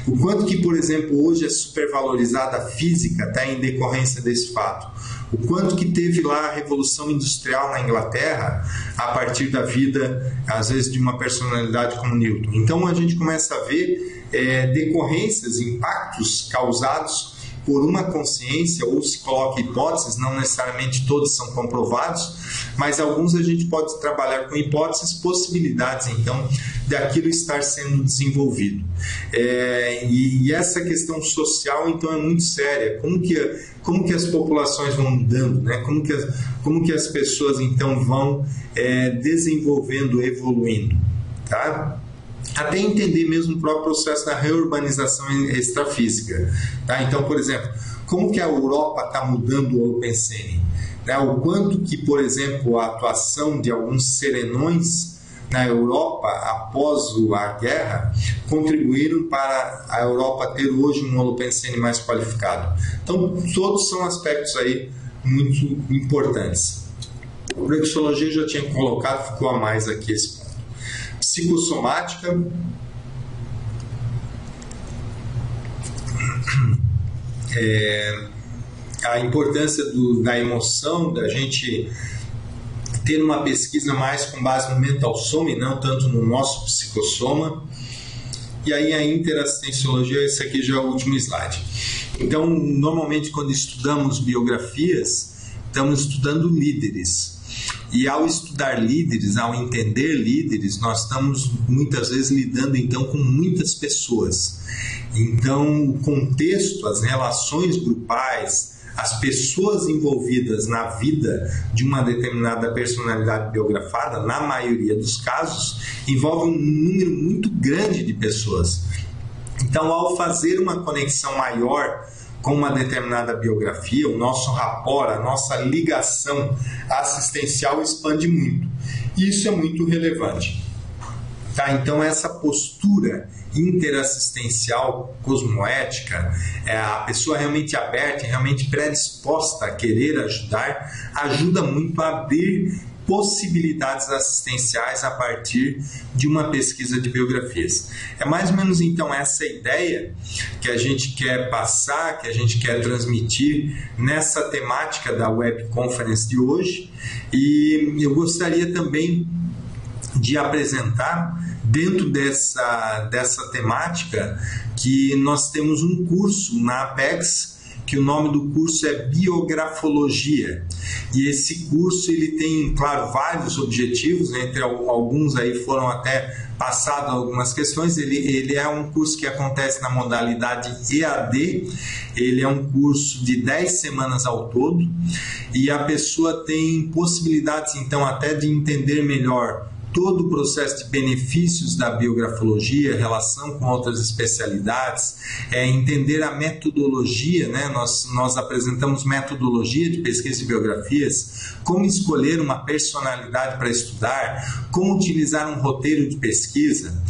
O quanto que, por exemplo, hoje é supervalorizada a física, até em decorrência desse fato. O quanto que teve lá a Revolução Industrial na Inglaterra a partir da vida, às vezes, de uma personalidade como Newton. Então a gente começa a ver decorrências, impactos causados por uma consciência, ou se coloca hipóteses, não necessariamente todos são comprovados, mas alguns a gente pode trabalhar com hipóteses, possibilidades, então, daquilo estar sendo desenvolvido. E essa questão social, então, é muito séria. Como que as populações vão mudando, né? Como que as pessoas, então, vão desenvolvendo, evoluindo, tá? até entender mesmo o próprio processo da reurbanização extrafísica. Tá? Então, por exemplo, como que a Europa está mudando o Holopensene? Né? O quanto que, por exemplo, a atuação de alguns serenões na Europa, após a guerra, contribuíram para a Europa ter hoje um Holopensene mais qualificado. Então, todos são aspectos aí muito importantes. A Prexologia eu já tinha colocado, ficou a mais aqui esse ponto. Psicossomática. A importância da emoção, da gente ter uma pesquisa mais com base no mental soma e não tanto no nosso psicossoma. E aí a interassistenciologia, esse aqui já é o último slide. Então, normalmente quando estudamos biografias, estamos estudando líderes. E ao estudar líderes, ao entender líderes, nós estamos muitas vezes lidando então com muitas pessoas. Então, o contexto, as relações grupais, as pessoas envolvidas na vida de uma determinada personalidade biografada, na maioria dos casos, envolve um número muito grande de pessoas. Então, ao fazer uma conexão maior com uma determinada biografia, o nosso rapport, a nossa ligação assistencial expande muito. Isso é muito relevante. Tá? Então, essa postura interassistencial cosmoética, a pessoa realmente aberta, realmente predisposta a querer ajudar, ajuda muito a abrir possibilidades assistenciais a partir de uma pesquisa de biografias. É mais ou menos então essa ideia que a gente quer passar, que a gente quer transmitir nessa temática da web conference de hoje. E eu gostaria também de apresentar, dentro dessa temática, que nós temos um curso na Apex, que o nome do curso é Biografologia. E esse curso ele tem, claro, vários objetivos, entre alguns aí foram até passadas algumas questões. Ele é um curso que acontece na modalidade EAD, ele é um curso de 10 semanas ao todo, e a pessoa tem possibilidades então até de entender melhor todo o processo de benefícios da biografologia, relação com outras especialidades, entender a metodologia, né? Nós apresentamos metodologia de pesquisa de biografias, como escolher uma personalidade para estudar, como utilizar um roteiro de pesquisa,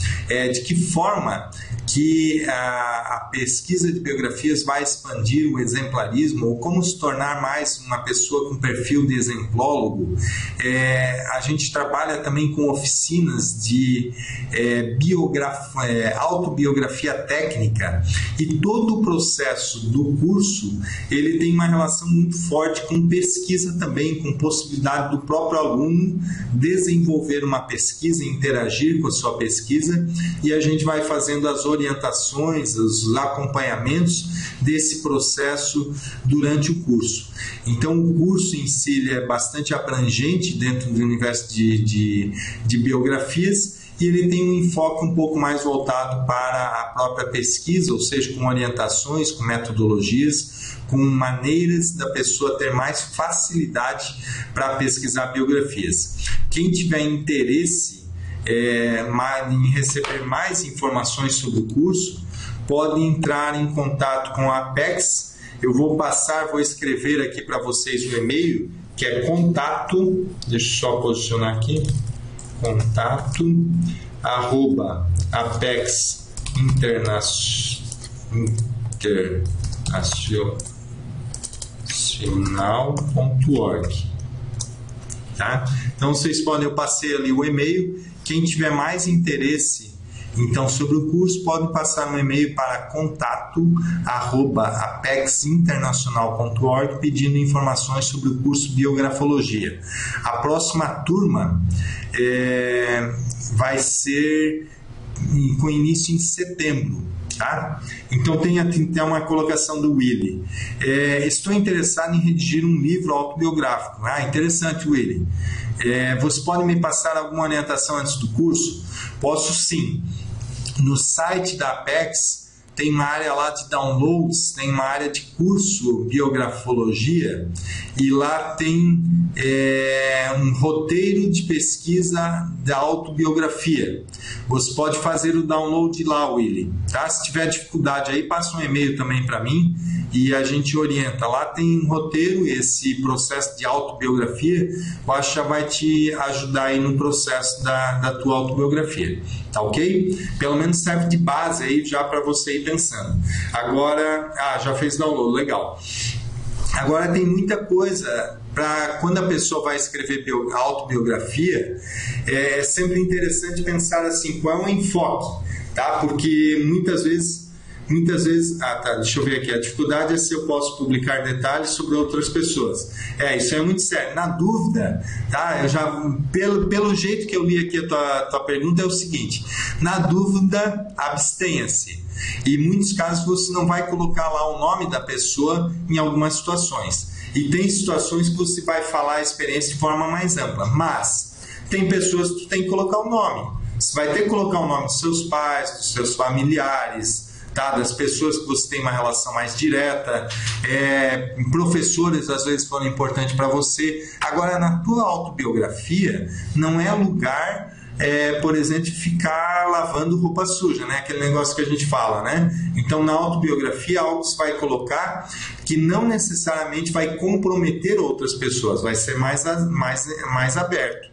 de que forma que a pesquisa de biografias vai expandir o exemplarismo, ou como se tornar mais uma pessoa com perfil de exemplólogo. A gente trabalha também com oficinas de autobiografia técnica, e todo o processo do curso ele tem uma relação muito forte com pesquisa também, com possibilidade do próprio aluno desenvolver uma pesquisa, interagir com a sua pesquisa, e a gente vai fazendo as orientações, os acompanhamentos desse processo durante o curso. Então, o curso em si ele é bastante abrangente dentro do universo de biografias, e ele tem um enfoque um pouco mais voltado para a própria pesquisa, ou seja, com orientações, com metodologias, com maneiras da pessoa ter mais facilidade para pesquisar biografias. Quem tiver interesse em receber mais informações sobre o curso, pode entrar em contato com a Apex. Eu vou escrever aqui para vocês o e-mail, que é contato, deixa eu só posicionar aqui, contato@apexinternacional.org. Tá? Então vocês podem, eu passei ali o e-mail. Quem tiver mais interesse então sobre o curso, pode passar um e-mail para contato@apexinternacional.org pedindo informações sobre o curso Biografologia. A próxima turma vai ser com início em setembro. Tá? Então tem uma colocação do Willy. Estou interessado em redigir um livro autobiográfico. Interessante, Willy. Você pode me passar alguma orientação antes do curso? Posso sim. No site da Apex tem uma área lá de downloads, tem uma área de curso biografologia e lá tem um roteiro de pesquisa da autobiografia. Você pode fazer o download lá, Willy, tá? Se tiver dificuldade aí, passa um e-mail também para mim e a gente orienta. Lá tem um roteiro, esse processo de autobiografia, eu acho que já vai te ajudar aí no processo da tua autobiografia, tá ok? Pelo menos serve de base aí já para você ir pensando. Agora, já fez download, legal. Agora tem muita coisa para quando a pessoa vai escrever autobiografia, é sempre interessante pensar assim, qual é o enfoque, tá? Porque muitas vezes, deixa eu ver aqui, a dificuldade é se eu posso publicar detalhes sobre outras pessoas. Isso é muito sério. Na dúvida, tá? Eu já, pelo jeito que eu li aqui a tua pergunta, é o seguinte: na dúvida, abstenha-se. E em muitos casos você não vai colocar lá o nome da pessoa em algumas situações. E tem situações que você vai falar a experiência de forma mais ampla. Mas tem pessoas que tu tem que colocar o nome. Você vai ter que colocar o nome dos seus pais, dos seus familiares, tá? Das pessoas que você tem uma relação mais direta, professores às vezes foram importantes para você. Agora, na tua autobiografia, não é lugar, por exemplo, de ficar lavando roupa suja, né? Aquele negócio que a gente fala, né? Então, na autobiografia, algo você vai colocar que não necessariamente vai comprometer outras pessoas, vai ser mais aberto.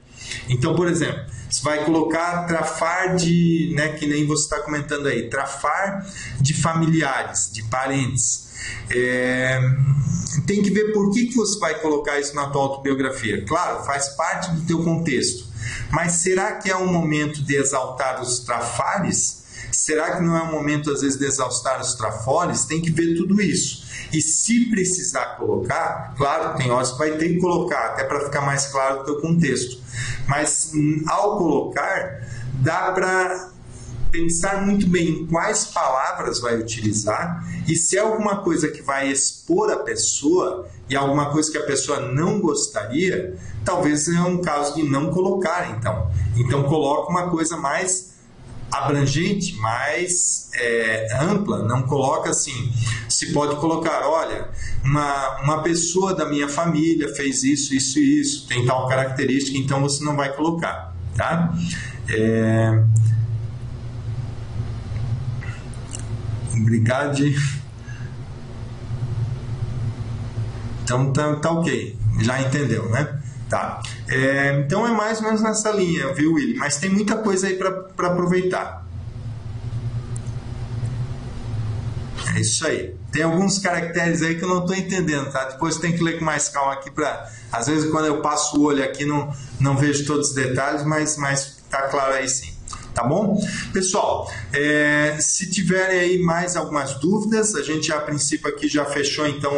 Então, por exemplo, você vai colocar trafar de, né, que nem você está comentando aí, trafar de familiares, de parentes. Tem que ver por que você vai colocar isso na tua autobiografia. Claro, faz parte do teu contexto. Mas será que é um momento de exaltar os trafares? Será que não é um momento, às vezes, de exaltar os trafores? Tem que ver tudo isso. E se precisar colocar, claro, tem horas que vai ter que colocar, até para ficar mais claro o teu contexto. Mas, ao colocar, dá para pensar muito bem em quais palavras vai utilizar e se é alguma coisa que vai expor a pessoa e alguma coisa que a pessoa não gostaria, talvez seja um caso de não colocar, então. Então, coloca uma coisa mais abrangente, mais ampla, não coloca assim. Se pode colocar, olha, uma pessoa da minha família fez isso, isso e isso, tem tal característica, então você não vai colocar, tá? Obrigado. Então tá ok, já entendeu, né? Tá. Então é mais ou menos nessa linha, viu, Willy? Mas tem muita coisa aí para aproveitar. É isso aí. Tem alguns caracteres aí que eu não estou entendendo, tá? Depois tem que ler com mais calma aqui às vezes quando eu passo o olho aqui não vejo todos os detalhes, mas tá claro aí sim. Tá bom? Pessoal, se tiverem aí mais algumas dúvidas, a gente a princípio aqui já fechou então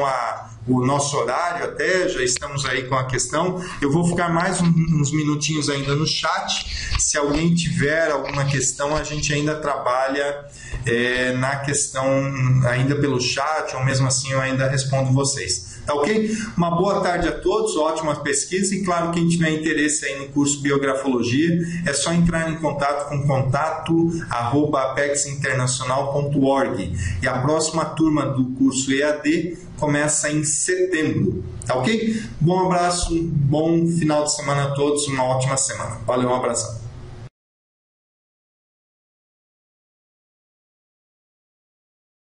o nosso horário até, já estamos aí com a questão. Eu vou ficar mais uns minutinhos ainda no chat. Se alguém tiver alguma questão, a gente ainda trabalha na questão ainda pelo chat, ou mesmo assim eu ainda respondo vocês. Tá ok? Uma boa tarde a todos, ótima pesquisa e claro, quem tiver interesse aí no curso Biografologia, é só entrar em contato com contato@apexinternacional.org e a próxima turma do curso EAD começa em setembro, tá ok? Bom abraço, bom final de semana a todos, uma ótima semana. Valeu, um abração.